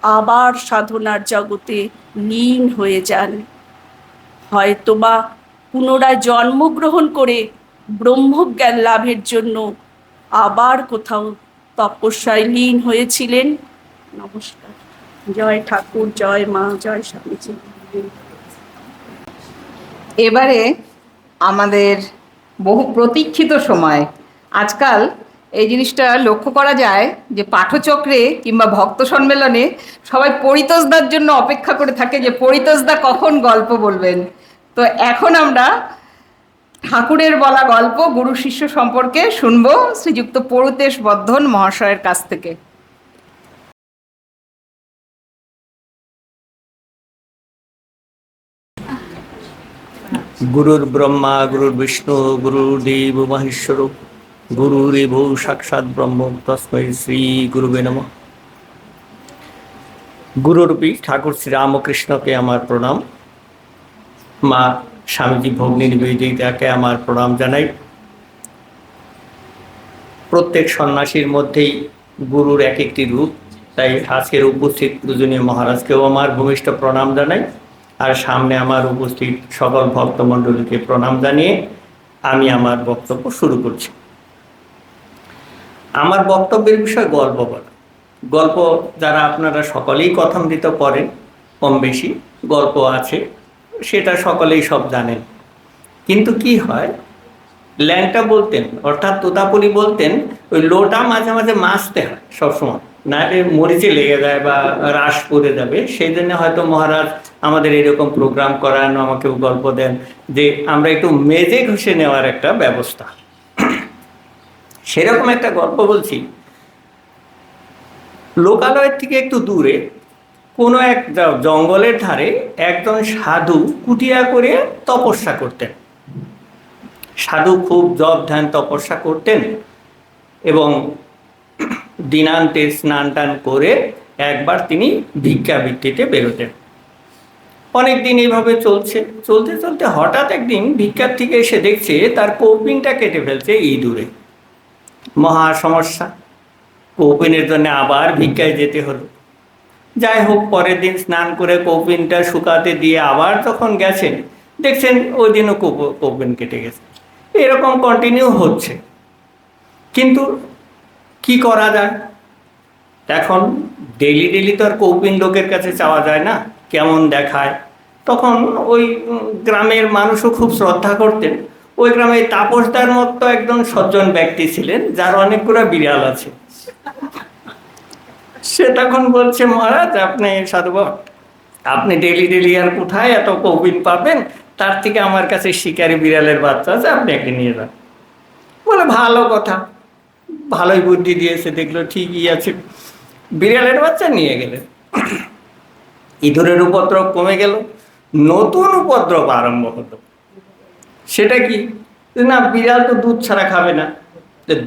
আবার সাধনার জগতে লীন হয়ে যান। হয়তোবা পুনরায় জন্মগ্রহণ করে ব্রহ্মজ্ঞান লাভের জন্য আবার কোথাও তপস্যায় লীন হয়েছিলেন। নমস্কার। জয় ঠাকুর, জয় মা, জয় স্বামীজি। এবারে আমাদের বহু প্রতীক্ষিত সময়। আজকাল এই জিনিসটা লক্ষ্য করা যায় যে পাঠচক্রে কিংবা ভক্ত সম্মেলনে সবাই পরিতোষদার জন্য অপেক্ষা করে থাকে যে পরিতোষদা কখন গল্প বলবেন। তো এখন আমরা ঠাকুরের বলা গল্প গুরু শিষ্য সম্পর্কে শুনবো শ্রীযুক্ত পরুতেশ বর্ধন মহাশয়ের কাছ থেকে। গুরুর ব্রহ্মা গুরুর বিষ্ণু গুরুদেব মহেশ্বর গুরুরেব সাক্ষাৎ ব্রহ্ম তস্মৈ শ্রী গুরুবে নমঃ। গুরুরূপী ঠাকুর শ্রী রামকৃষ্ণকে আমার প্রণাম, মা স্বামীজি ভগ্নী নিবেদিতাকে আমার প্রণাম জানাই। প্রত্যেক সন্ন্যাসীর মধ্যেই গুরুর এক একটি রূপ, তাই আজকের উপস্থিত পূজনীয় মহারাজকেও আমার ভূমিষ্ঠ প্রণাম জানাই। আর সামনে আমার উপস্থিত সকল ভক্তমণ্ডলীকে প্রণাম জানিয়ে আমি আমার বক্তব্য শুরু করছি। আমার বক্তব্যের বিষয় গল্প বলা। গল্প যারা আপনারা সকলেই কথামৃত পড়েন, কম বেশি গল্প আছে, সেটা সকলেই সব জানেন। কিন্তু কি হয়, ল্যাংটা বলতেন, অর্থাৎ তোতাপুরি বলতেন ওই লোটা মাঝে মাঝে মাজতে হয় সবসময়, নাহলে মরিচে লেগে যায় বা রাস পড়ে যাবে। সেই জন্য হয়তো মহারাজ আমাদের এরকম প্রোগ্রাম করান, আমাকেও গল্প দেন যে আমরা একটু মেজে ঘষে নেওয়ার একটা ব্যবস্থা। সেরকম একটা গল্প বলছি। লোকালয়ের থেকে একটু দূরে কোনো এক জঙ্গলের ধারে একজন সাধু কুটিয়া করে তপস্যা করতেন। সাধু খুব জপ ধ্যান তপস্যা করতেন এবং দিনান্তে স্নান টান করে একবার তিনি ভিক্ষাবৃত্তিতে বেরোতেন। অনেক দিন এইভাবে চলতে চলতে হঠাৎ একদিন ভিক্ষার থেকে এসে দেখছে তার কৌপিনটা কেটে ফেলছে ইঁদুরে। মহা সমস্যা, কৌপিনের জন্য আবার ভিক্ষায় যেতে হলো। যাই হোক, পরের দিন স্নান করে কৌপিনটা শুকাতে দিয়ে আবার যখন গেছেন দেখছেন ওই দিনও কৌপিন কেটে গেছে। এরকম কন্টিনিউ হচ্ছে, কিন্তু কি করা যায়? এখন ডেলি তো আর কৌপিন লোকের কাছে চাওয়া যায় না, কেমন দেখায়। তখন ওই গ্রামের মানুষও খুব শ্রদ্ধা করতেন। ওই গ্রামে তাপসদার মতো একজন সজ্জন ব্যক্তি ছিলেন, যার অনেকগুলো বিড়াল আছে। সে তখন বলছে, মহারাজ আপনি সাধুবাবা, আপনি ডেলি আর কোথায় এত কৌপিন পাবেন? তার থেকে আমার কাছে শিকারি বিড়ালের বাচ্চা আছে, আপনি একে নিয়ে যান। বলে ভালো কথা, ভালোই বুদ্ধি দিয়েছে, দেখলো ঠিকই আছে। বিড়ালের বাচ্চা নিয়ে গেলেন। ইঁদুরের উপদ্রব কমে গেল, নতুন উপদ্রব আরম্ভ হলো। সেটা কি না, বিড়াল তো দুধ ছাড়া খাবে না,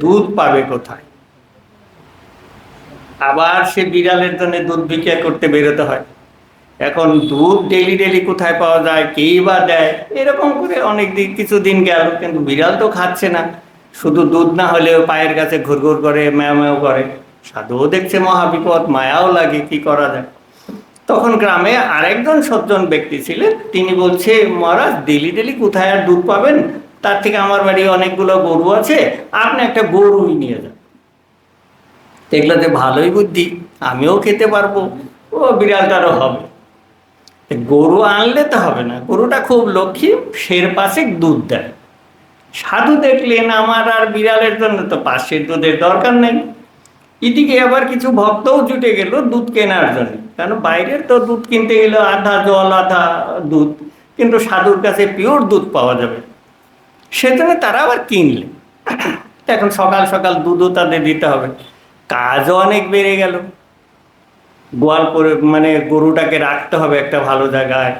দুধ পাবে কোথায়? আবার সে বিড়ালের জন্য দুধ ভিক্ষা করতে বেরোতে হয়। এখন দুধ ডেলি কোথায় পাওয়া যায়, কেই বা দেয়? এরকম করে অনেক দিন কিছুদিন গেল, কিন্তু বিড়াল তো খাচ্ছে না। শুধু দুধ না হলেও পায়ের কাছে ঘুরঘুর করে, ম্যাও করে। সাধুও দেখছে মহাবিপদ, মায়াও লাগে, কি করা যায়? তখন গ্রামে আরেকজন সজ্জন ব্যক্তি ছিলেন, তিনি বলছে, মহারাজ ডেলি কোথায় আর দুধ পাবেন? তার থেকে আমার বাড়ি অনেকগুলো গরু আছে, আপনি একটা গরুই নিয়ে যান। দেখলো যে ভালোই বুদ্ধি, আমিও খেতে পারবো, ও বিড়ালটারও হবে। গরু আনলে তো হবে না, গরুটা খুব লক্ষ্মী, সের পাশে দুধ দেয়। সাধু দেখলেন আমার আর বিড়ালের জন্য তো পাশের দুধের দরকার নেই। এদিকে আবার কিছু ভক্তও জুটে গেল দুধ কেনার জন্য, কারণ বাইরের তো দুধ কিনতে গেলে আধা জল আধা দুধ, কিন্তু সাধুর কাছে পিওর দুধ পাওয়া যাবে, সেজন্য তারা আবার কিনলেন। এখন সকাল সকাল দুধও তাদের দিতে হবে, কাজও অনেক বেড়ে গেল। গোয়াল করে মানে গরুটাকে রাখতে হবে একটা ভালো জায়গায়,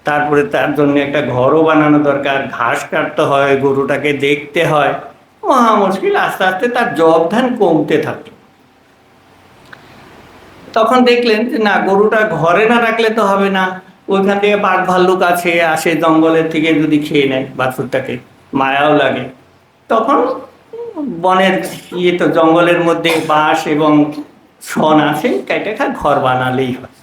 তারপরে তার জন্য একটা ঘরও বানানো দরকার, ঘাস কাটতে হয়, গরুটাকে দেখতে হয়, মহা মুশকিল। আস্তে আস্তে তার জব ধান কমতে থাকলো। তখন দেখলেন যে না, গরুটা ঘরে না রাখলে তো হবে না, ওইখান থেকে বাঘ ভাল্লুক আসে জঙ্গলের থেকে, যদি খেয়ে নেয় বাছুরটাকে, মায়াও লাগে। তখন বনের তো জঙ্গলের মধ্যে বাঁশ এবং শন আছে, কেটে ঘর বানালেই হয়।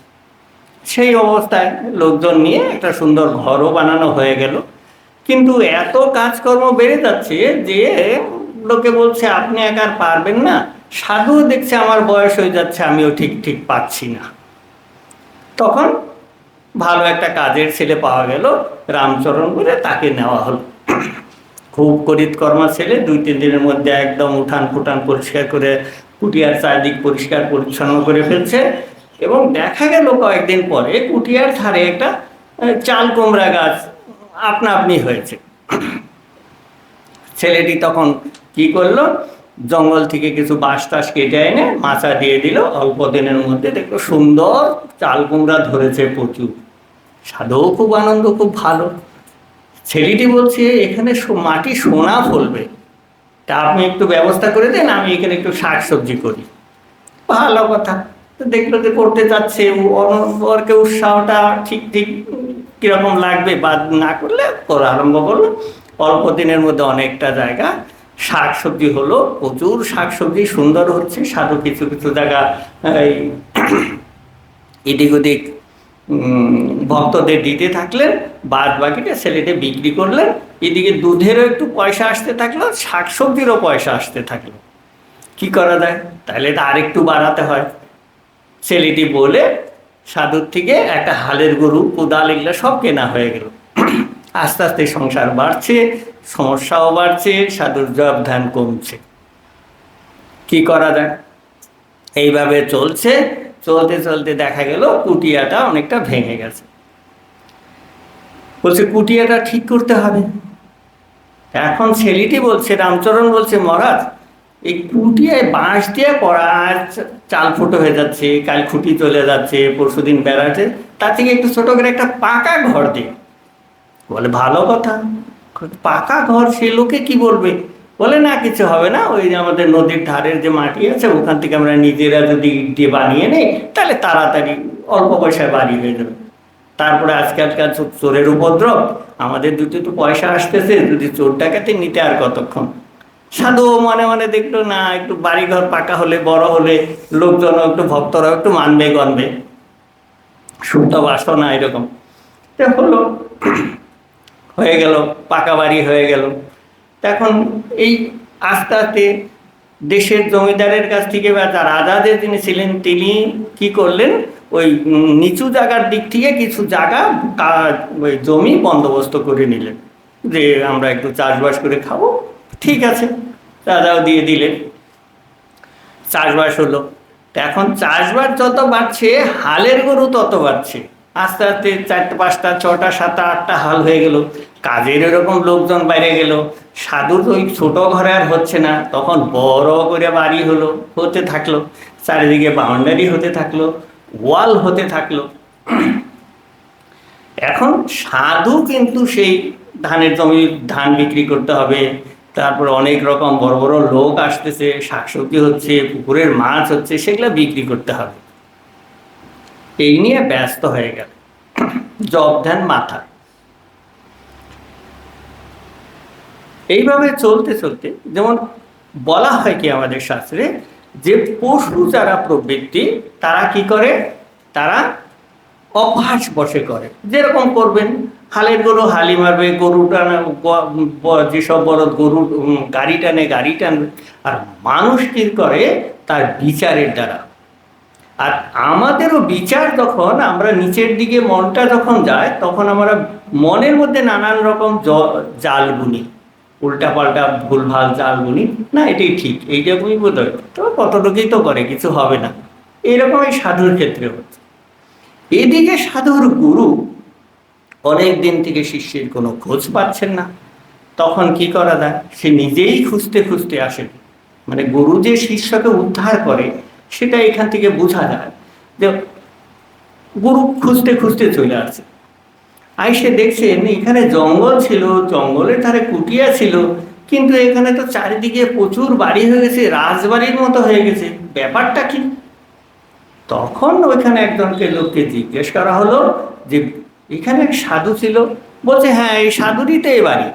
সেই অবস্থায় লোকজন নিয়ে একটা সুন্দর ঘরও বানানো হয়ে গেল। কিন্তু এত কাজকর্ম বেড়ে যাচ্ছে যে লোকে বলছে আপনি একা পারবেন না। সাধু দেখছে আমার বয়স হয়ে যাচ্ছে, আমিও ঠিক পাচ্ছি না। তখন ভালো একটা কাজের ছেলে পাওয়া গেল, রামচরণ বলে, তাকে নেওয়া হলো। খুব করিতকর্মা ছেলে, 2-3 দিনের মধ্যে একদম উঠান ফুটান পরিষ্কার করে, কুটিয়ার চারদিক পরিষ্কার পরিচ্ছন্ন করে ফেলছে। এবং দেখা গেল কয়েকদিন পরে কুটিয়ার ধারে একটা চাল কুমড়া গাছ আপনা হয়েছে। ছেলেটি তখন কি করলো, জঙ্গল থেকে কিছু বাঁশ টাস কেটে এনে মাচা দিয়ে দিল। অল্প দিনের মধ্যে দেখলো সুন্দর চাল কুমড়া ধরেছে প্রচুর। সাধুও খুব আনন্দ, খুব ভালো। ছেলেটি বলছে এখানে মাটি সোনা ফলবে, তা আপনি একটু ব্যবস্থা করে দেন, আমি এখানে একটু শাকসবজি করি। ভালো কথা। তো দেখলো যে করতে চাচ্ছে, ওরকে উৎসাহটা ঠিক কিরকম লাগবে, বা না করলে করা আরম্ভ করলো। অল্প দিনের মধ্যে অনেকটা জায়গা শাকসবজি হলো, প্রচুর শাকসবজি, সুন্দর হচ্ছে। সাধু কিছু জায়গা এদিক ওদিক ভক্তদের দিতে থাকলেন, বাদ বাকিটা ছেলেটা বিক্রি করলেন। এদিকে দুধেরও একটু পয়সা আসতে থাকলো, শাকসবজিরও পয়সা আসতে থাকলো। কি করা যায়, তাহলে এটা আরেকটু বাড়াতে হয়। ছেলেটি বলে সাধুর থেকে একটা হালের গরু, কোদাল, এগুলো সব কেনা হয়ে গেল। আস্তে আস্তে সংসার বাড়ছে, সমস্যাও বাড়ছে, সাধুর জপ ধ্যান কমছে। কি করা যায়? এইভাবে চলছে, চলতে চলতে দেখা গেল কুটিয়াটা অনেকটা ভেঙে গেছে। বলছে কুটিয়াটা ঠিক করতে হবে। এখন ছেলেটি বলছে, রামচরণ বলছে, মহারাজ এই কুটিয়ায় বাঁশ দিয়ে করা, আজ চাল ফুটো হয়ে যাচ্ছে, কাল খুঁটি চলে যাচ্ছে, পরশুদিন বেড়াচ্ছে, তার থেকে একটু ছোট করে একটা পাকা ঘর দিই। বলে ভালো কথা, পাকা ঘর, সে লোকে কি বলবে? বলে না, কিছু হবে না, ওই যে আমাদের নদীর ধারের যে মাটি আছে ওখান থেকে আমরা নিজেরা যদি ইট দিয়ে বানিয়ে নেই তাহলে তাড়াতাড়ি অল্প পয়সায় বাড়ি হয়ে যাবে। তারপরে আজকালকার চোরের উপদ্রব, আমাদের দুটো তো পয়সা আসতেছে, যদি চোর ডাকাতি নিতে আর কতক্ষণ। সাধু মনে মনে দেখলো না, একটু বাড়িঘর পাকা হলে, বড় হলে লোকজন একটু, ভক্তরাও একটু মানবে গণবে, শুদ্ধ বাসনা এরকম হলো। হয়ে গেল, পাকা বাড়ি হয়ে গেল। এখন এই আস্তে আস্তে দেশের জমিদারের কাছ থেকে বা রাজাদের যিনি ছিলেন তিনি কি করলেন, ওই নিচু জায়গার দিক থেকে কিছু জায়গা ওই জমি বন্দোবস্ত করে নিলেন, যে আমরা একটু চাষবাস করে খাবো। ঠিক আছে, রাজাও দিয়ে দিলেন, চাষবাস হলো। এখন চাষবাস যত বাড়ছে, হালের গরু তত বাড়ছে। আস্তে আস্তে 4টা 5টা 6টা 7টা 8টা হাল হয়ে গেল, কাজের এরকম লোকজন বাইরে গেল। সাধুর ওই ছোট ঘরে আর হচ্ছে না, তখন বড় করে বাড়ি হলো, হতে থাকলো, চারিদিকে বাউন্ডারি হতে থাকলো, ওয়াল হতে থাকলো। এখন সাধু কিন্তু সেই ধানের জমি ধান বিক্রি করতে হবে, তারপর অনেক রকম বড় বড় লোক আসতেছে, শাকসবজি হচ্ছে, পুকুরের মাছ হচ্ছে, সেগুলো বিক্রি করতে হবে। এই নিয়ে ব্যস্ত হয়ে গেল, জব ধ্যান মাথা। এইভাবে চলতে চলতে, যেমন বলা হয় কি আমাদের শাস্ত্রে, যে পশু যারা প্রবৃত্তি তারা কি করে, তারা অভ্যাস বসে করে। যেরকম করবেন, হালের গরু হালি মারবে, গরু টানা, যেসব বলদ গরু গাড়ি টানে গাড়ি টানবে। আর মানুষ কি করে, তার বিচারের দ্বারা। আর আমাদেরও বিচার, যখন আমরা নিচের দিকে মনটা যখন যায়, তখন আমরা মনের মধ্যে নানান রকম জাল বুনি, উল্টা পাল্টা ভুলভাল জাল বুনি, না এটাই ঠিক, এইরকমই বোধ হয়, তো কতটুকুই তো করে, কিছু হবে না। এইরকম এই সাধুর ক্ষেত্রে হচ্ছে। এদিকে সাধুর গুরু অনেক দিন থেকে শিষ্যের কোনো খোঁজ পাচ্ছেন না। তখন কি করা যায়, সে নিজেই খুঁজতে খুঁজতে আসেন। মানে গুরু যে শিষ্যকে উদ্ধার করে সেটা এখান থেকে বোঝা যায়, যে গুরু খুঁজতে খুঁজতে চলে আসছে। আইসে দেখছেন এখানে জঙ্গল ছিল, জঙ্গলের ধারে কুটিয়া ছিল, কিন্তু এখানে তো চারিদিকে প্রচুর বাড়ি হয়ে গেছে, রাজবাড়ির মতো হয়ে গেছে, ব্যাপারটা কি? তখন ওইখানে একজনকে লোককে জিজ্ঞেস করা হলো যে এখানে এক সাধু ছিল। বলছে হ্যাঁ, এই সাধুরই তো এই বাড়ি।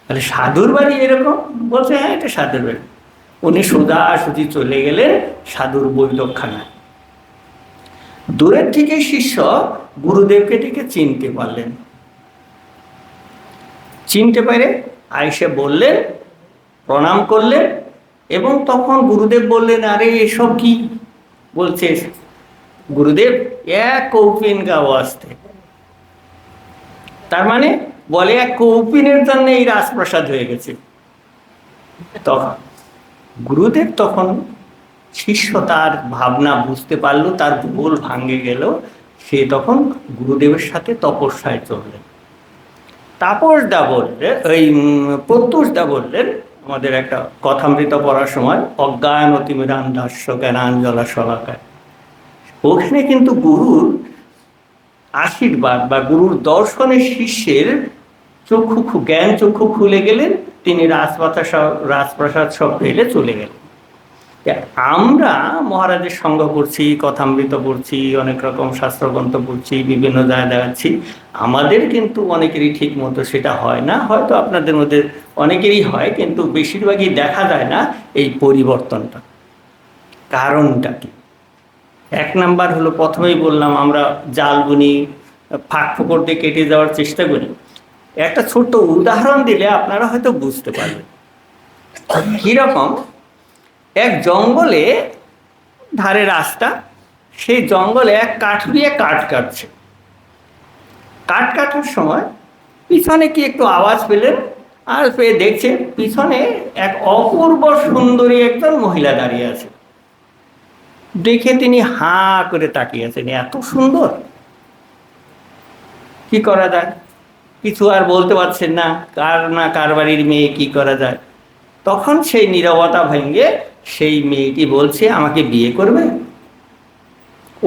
তাহলে সাধুর বাড়ি এরকম? বলছে হ্যাঁ, এটা সাধুর বাড়ি। উনি সোজাসুজি চলে গেলেন সাধুর বৈঠকখানায়। দূরের থেকে শিষ্য গুরুদেবকে ডেকে চিনতে পারলেন। চিনতে পারে আইসে বললেন, প্রণাম করলেন, এবং তখন গুরুদেব বললেন, আরে এসব কি? বলছে গুরুদেব, এক কৌপিন গাও আসতে। তার মানে বলে এক কৌপিনের জন্য এই রাজপ্রাসাদ হয়ে গেছে। তখন গুরুদেব, তখন শিষ্য তার ভাবনা বুঝতে পারলো, তার ভুল ভাঙে গেল। সে তখন গুরুদেবের সাথে তপস্যায় চললেন। তাপসদা বললেন, ওই প্রত্যুষদা বললেন, আমাদের একটা কথামৃত পড়ার সময়, অজ্ঞান অতিমিরান্ধাস্য জ্ঞানাঞ্জলা শলাকায়, ওখানে কিন্তু গুরুর আশীর্বাদ বা গুরুর দর্শনে শিষ্যের জ্ঞান চক্ষু খুলে গেলেন, তিনি রাজপ্রাসাদ সব পেলে চলে গেলেন। আমরা মহারাজের সঙ্গ করছি, কথামৃত পড়ছি, অনেক রকম শাস্ত্রগ্রন্থ পড়ছি, বিভিন্ন জায়গায় দেখাচ্ছি, আমাদের কিন্তু অনেকেরই ঠিক মতো সেটা হয় না। হয়তো আপনাদের মধ্যে অনেকেরই হয়, কিন্তু বেশিরভাগই দেখা যায় না এই পরিবর্তনটা। কারণটা কি? 1 নাম্বার হলো, প্রথমেই বললাম, আমরা জাল বুনি, ফাঁক ফোকর দিয়ে কেটে যাওয়ার চেষ্টা করি। একটা ছোট্ট উদাহরণ দিলে আপনারা হয়তো বুঝতে পারবেন। কীরকম? এক জঙ্গলে ধারে রাস্তা, সেই জঙ্গলে এক কাঠুরিয়া কাঠ কাটছে। কাঠ কাটার সময় পিছনে কি একটু আওয়াজ পেলেন, আর পেয়ে দেখছে পিছনে এক অপূর্ব সুন্দরী একজন মহিলা দাঁড়িয়ে আছে। দেখে তিনি হাঁ করে তাকিয়ে আছেন, এত সুন্দর, কি করা যায়, কিছু আর বলতে পারছেন না, কার বাড়ির মেয়ে, কি করা যায়। তখন সেই নীরবতা ভেঙে সেই মেয়েটি বলছে, আমাকে বিয়ে করবে?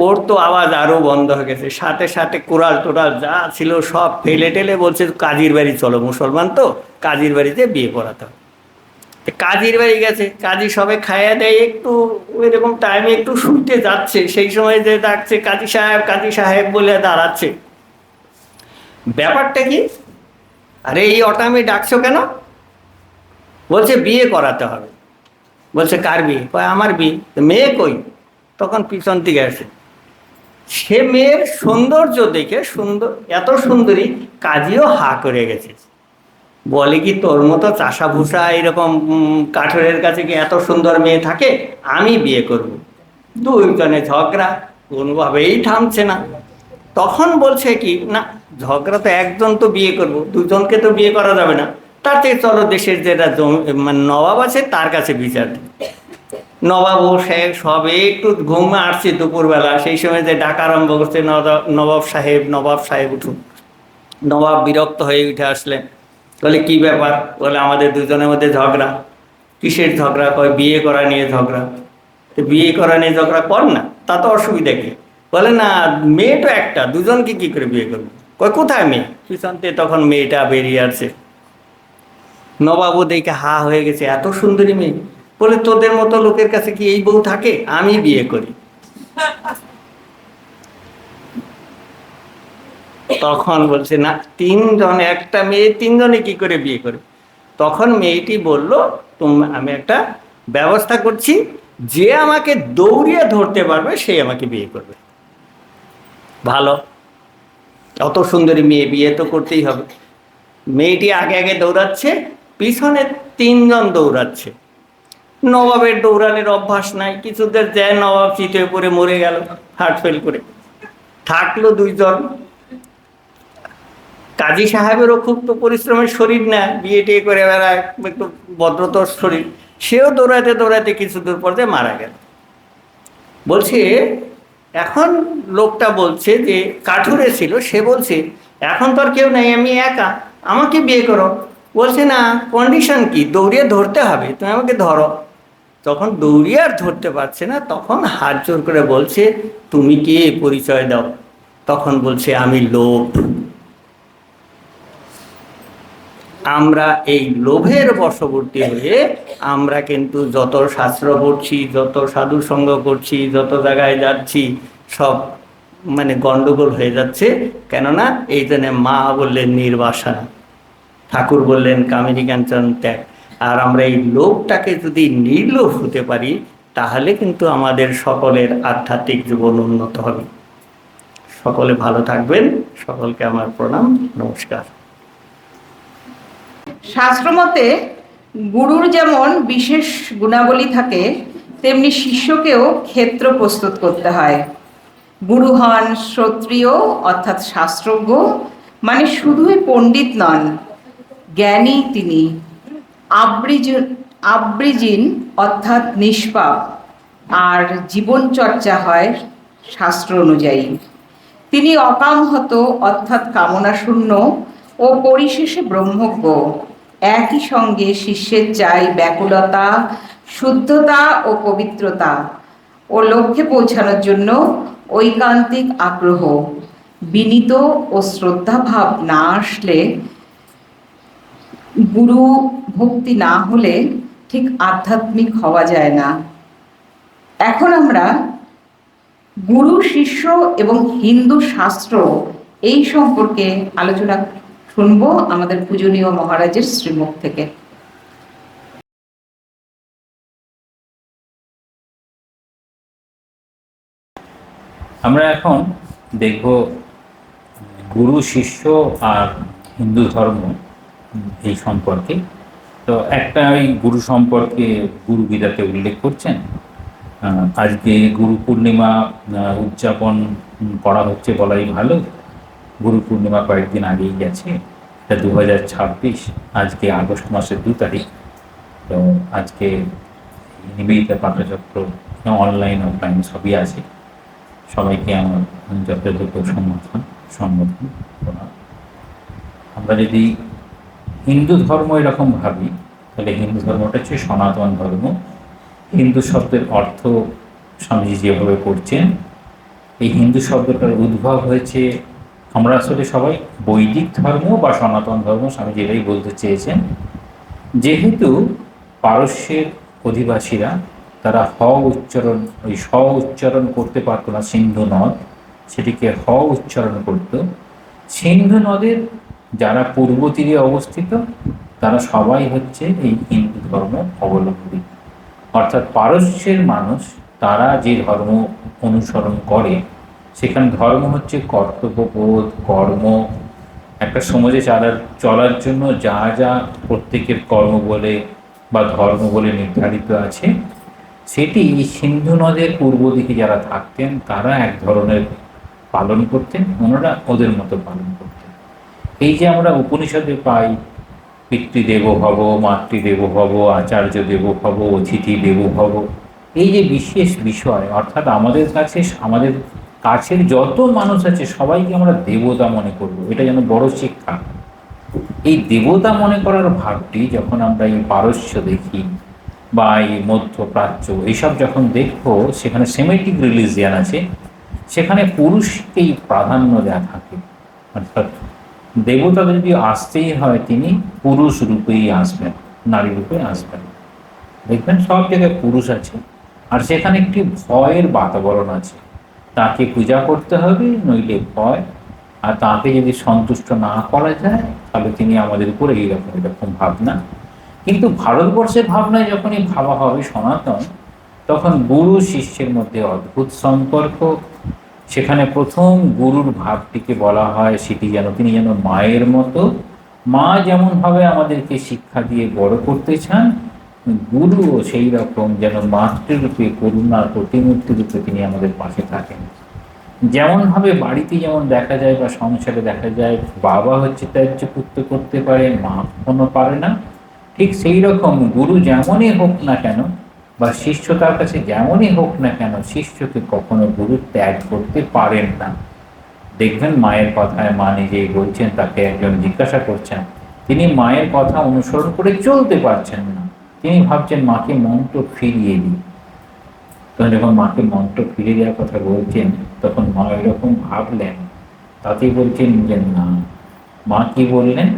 ওর তো আওয়াজ আরো বন্ধ হয়ে গেছে, সাথে সাথে কোরাল টোরাল যা ছিল সব ফেলে টেলে বলছে, কাজীর বাড়ি চলো, মুসলমান তো, কাজীর বাড়িতে বিয়ে করাতে হবে। কাজীর বাড়ি গেছে, কাজী সবে খাইয়া দেয়, একটু এরকম টাইমে একটু শুনতে যাচ্ছে, সেই সময় যে ডাকছে কাজী সাহেব বলে দাঁড়াচ্ছে। ব্যাপারটা কি? আরে এই অটামে ডাকছো কেন? বলছে বিয়ে করাতে হবে। বলছে কার বিয়ে? কয় আমার বিয়ে। মেয়ে কই? তখন পিছন দিকে আসে, সে মেয়ের সৌন্দর্য দেখে, সুন্দর, এত সুন্দরী, কাজীও হা করে গেছে। বলে কি, তোর মতো চাষা ভুষা এরকম কাঠুরের কাছে কি এত সুন্দর মেয়ে থাকে? আমি বিয়ে করব। দুইজনে ঝগড়া, কোনোভাবেই থামছে না। তখন বলছে কি, না, ঝগড়া তো একজন তো বিয়ে করব, দুজনকে তো বিয়ে করা যাবে না, তার থেকে চলো দেশের যেটা মানে নবাব আছে তার কাছে বিচার দিই। নবাব ও সাহেব সবে একটু ঘুম আসছে দুপুরবেলা, সেই সময় যে ডাকা আরম্ভ করছে, নবাব সাহেব উঠুন। নবাব বিরক্ত হয়ে উঠে আসলেন, বলে কি ব্যাপার? বলে আমাদের দুজনের মধ্যে ঝগড়া। কিসের ঝগড়া? কয় বিয়ে করা নিয়ে ঝগড়া। তো বিয়ে করা নিয়ে ঝগড়া কর না, তা তো অসুবিধা কি? বলে না, মেয়ে তো একটা, দুজনকে কি করে বিয়ে করবো? কয় কোথায় মেয়ে? পিছনতে তখন মেয়েটা বেরিয়ে আসছে। নবাবও দেখে হা হয়ে গেছে, এত সুন্দরী মেয়ে। বলে তোদের মতো লোকের কাছে কি এই বউ থাকে? আমি বিয়ে করি। তখন বলছে না, তিনজন, একটা মেয়ে তিনজনে কি করে বিয়ে করে? তখন মেয়েটি বলল, আমি একটা ব্যবস্থা করছি, যে আমাকে দৌড়িয়ে ধরতে পারবে সে আমাকে বিয়ে করবে। ভালো, অত সুন্দরী মেয়ে, বিয়ে তো করতেই হবে। মেয়েটি আগে আগে দৌড়াচ্ছে, পিছনে তিনজন দৌড়াচ্ছে। নবাবের দৌড়ানোর অভ্যাস নাই, কিছুদের যায়, নবাব চিতে পড়ে মরে গেল হার্ট ফেল করে। থাকলো দুইজন। কাজী সাহেবেরও খুব তো পরিশ্রমের শরীর না, বিয়ে টিয়ে করে বেড়ায়, একটু ভদ্রতর শরীর, সেও দৌড়াতে দৌড়াতে কিছু দূর পর মারা গেল। বলছে, এখন লোকটা বলছে যে কাঠুরে ছিল, সে বলছে এখন তো আর কেউ নাই, আমি একা, আমাকে বিয়ে করো। বলছে না, কন্ডিশন কি? দৌড়িয়ে ধরতে হবে, তুমি আমাকে ধরো। তখন দৌড়িয়ে আর ধরতে পারছে না, তখন হাত জোর করে বলছে, তুমি কে, পরিচয় দাও। তখন বলছে, আমি লোভ। আমরা এই লোভের বশবর্তী হয়ে আমরা কিন্তু যত শাস্ত্র পড়ছি, যত সাধু সঙ্গ করছি, যত জায়গায় যাচ্ছি, সব মানে গন্ডগোল হয়ে যাচ্ছে। কেননা এই জন্য মা বললেন নির্বাসন, ঠাকুর বললেন কামিনী কাঞ্চন ত্যাগ। আর আমরা এই লোভটাকে যদি নির্লোভ হতে পারি, তাহলে কিন্তু আমাদের সকলের আধ্যাত্মিক জীবন উন্নত হবে। সকলে ভালো থাকবেন, সকলকে আমার প্রণাম, নমস্কার। শাস্ত্রমতে গুরুর যেমন বিশেষ গুণাবলী থাকে, তেমনি শিষ্যকেও ক্ষেত্র প্রস্তুত করতে হয়। গুরু হন শ্রোত্রিয় অর্থাৎ শাস্ত্রজ্ঞ, মানে শুধুই পণ্ডিত নন, জ্ঞানী তিনি। আব্রিজিন অর্থাৎ নিষ্পাপ, আর জীবনচর্চা হয় শাস্ত্র অনুযায়ী। তিনি অকামহত অর্থাৎ কামনা শূন্য ও পরিশেষে ব্রহ্মজ্ঞ। একই সঙ্গে শিষ্যের চাই ব্যাকুলতা, শুদ্ধতা ও পবিত্রতা, ও লক্ষ্যে পৌঁছানোর জন্য ঐকান্তিক আগ্রহ। বিনীত ও শ্রদ্ধাভাব না আসলে, গুরু ভক্তি না হলে ঠিক আধ্যাত্মিক হওয়া যায় না। এখন আমরা গুরু শিষ্য এবং হিন্দু শাস্ত্র এই সম্পর্কে আলোচনা শুনবো আমাদের পূজনীয় মহারাজের শ্রীমুখ থেকে। আমরা এখন দেখব গুরু শিষ্য আর হিন্দু ধর্ম এই সম্পর্কে। তো একটা ওই গুরু সম্পর্কে গুরু গীতাতে উল্লেখ করছেন। আজকে গুরু পূর্ণিমা উদযাপন করা হচ্ছে বলাই ভালো। গুরু পূর্ণিমা কয়েকদিন আগেই গেছে। এটা 2026, আজকে আগস্ট মাসের 2 তারিখ। তো আজকে নিবেদিতা পাঠচক্র অনলাইন অফলাইন সবই আছে। সবাইকে আমার যথাযথ সম্বোধন প্রণাম। আমরা যদি হিন্দু ধর্ম এরকম ভাবি, তাহলে হিন্দু ধর্মটা হচ্ছে সনাতন ধর্ম। হিন্দু শব্দের অর্থ স্বামীজি যেভাবে করছেন, এই হিন্দু শব্দটার উদ্ভব হয়েছে, আমরা আসলে সবাই বৈদিক ধর্ম বা সনাতন ধর্ম স্বামীজি এটাই বলতে চেয়েছেন। যেহেতু পারস্যের অধিবাসীরা তারা ওই স উচ্চারণ করতে পারতো না, সিন্ধু নদ সেটিকে উচ্চারণ করত। সিন্ধু নদের যারা পূর্ব তীরে অবস্থিত তারা সবাই হচ্ছে এই হিন্দু ধর্ম অবলম্বী, অর্থাৎ পারস্যের মানুষ তারা যে ধর্ম অনুসরণ করে, সেখানে ধর্ম হচ্ছে কর্তব্যবোধ, কর্ম। একটা সমাজে চলার জন্য যা যা প্রত্যেকের কর্ম বলে বা ধর্ম বলে নির্ধারিত আছে, সেটি সিন্ধু নদের পূর্ব দিকে যারা থাকতেন তারা এক ধরনের পালন করতেন, ওনারা ওদের মতো পালন করতেন। এই যে আমরা উপনিষদে পাই পিতৃদেব ভব, মাতৃদেব ভব, আচার্য দেব ভব, অতিথি দেব ভব, এই যে বিশেষ বিষয়, অর্থাৎ আমাদের কাছের যত মানুষ আছে সবাইকে আমরা দেবতা মনে করব, এটা যেন বড় শিক্ষা। এই দেবতা মনে করার ভাবটি যখন আমরা এই পারস্য দেখি বা এই মধ্যপ্রাচ্য এইসব যখন দেখবো, সেখানে সেমেটিক রিলিজিয়ান আছে, সেখানে পুরুষকেই প্রাধান্য দেওয়া থাকে। অর্থাৎ দেবতা যদি আসতেই হয় তিনি পুরুষ রূপেই আসবেন, নারী রূপে আসবেন। দেখবেন সব জায়গায় পুরুষ আছে, আর সেখানে একটি ভয়ের বাতাবরণ আছে। তাকে পূজা করতে হবে, নইলে ভয়, আর তাকে যদি সন্তুষ্ট না করা যায় তাহলে তিনি আমাদের উপর এরকম ভাবনা। কিন্তু ভারতবর্ষের ভাবনায় যখনই ভাবা হবে সনাতন, তখন গুরু শিষ্যের মধ্যে অদ্ভুত সম্পর্ক। সেখানে প্রথম গুরুর ভাবটিকে বলা হয় তিনি যেন মায়ের মতো, মা যেমনভাবে আমাদেরকে শিক্ষা দিয়ে বড় করতে চান, গুরুও সেই রকম যেন মাতৃরূপে, করুণার প্রতিমূর্তি রূপে তিনি আমাদের পাশে থাকেন। যেমনভাবে বাড়িতে যেমন দেখা যায় বা সংসারে দেখা যায়, বাবা হচ্ছে ত্যায্য পুত্র করতে পারে, মা কোনো পারে না, ঠিক সেই রকম গুরু যেমনই হোক না কেন বা শিষ্য তার কাছে যেমনই হোক না কেন, শিষ্যকে কখনো গুরু ত্যাগ করতে পারেন না। দেখবেন মায়ের কথায় মা নিজেই বলছেন, তাকে একজন জিজ্ঞাসা করছেন, তিনি মায়ের কথা অনুসরণ করে চলতে পারছেন না, তিনি ভাবছেন মাকে মন্ত্র ফিরিয়ে দিই। তখন যখন মাকে মন্ত্র ফিরিয়ে দেওয়ার কথা বলছেন, তখন মা এরকম ভাবলেন, তাতেই বলছেন যে না। মা কি বললেন,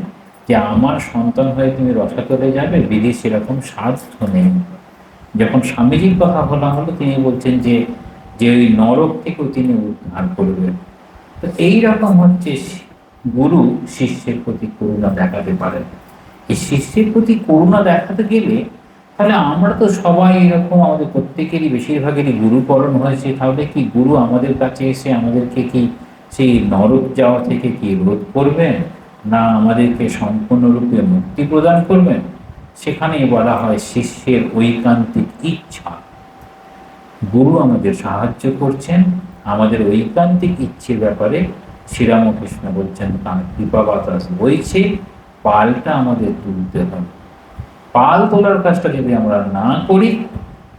যে আমার সন্তান হয়ে তুমি রসাতলে যাবে, বিধি সেরকম সাধ্য নেই। যখন স্বামীজির কথা বলা হলো, তিনি বলছেন যে ওই নরক থেকেও তিনি উদ্ধার করবেন। তো এইরকম হচ্ছে গুরু শিষ্যের প্রতি করুণা দেখাতে পারেন। এই শিষ্যের প্রতি করুণা দেখাতে গেলে তাহলে আমরা তো সবাই এরকম, আমাদের প্রত্যেকেরই বেশিরভাগেরই গুরুকরণ হয়েছে, তাহলে কি গুরু আমাদের কাছে এসে আমাদেরকে কি সেই নরক যাওয়া থেকে কি রোধ করবেন, না আমাদেরকে সম্পূর্ণরূপে মুক্তি প্রদান করবেন? সেখানেই বলা হয় শিষ্যের ঐকান্তিক ইচ্ছা। গুরু আমাদের সাহায্য করছেন আমাদের ঐকান্তিক ইচ্ছের ব্যাপারে। শ্রীরামকৃষ্ণ বলছেন, তার কৃপা বাতাস বইছে, পালটা আমাদের তুলতে হবে। পাল তোলার কাজটা যদি আমরা না করি,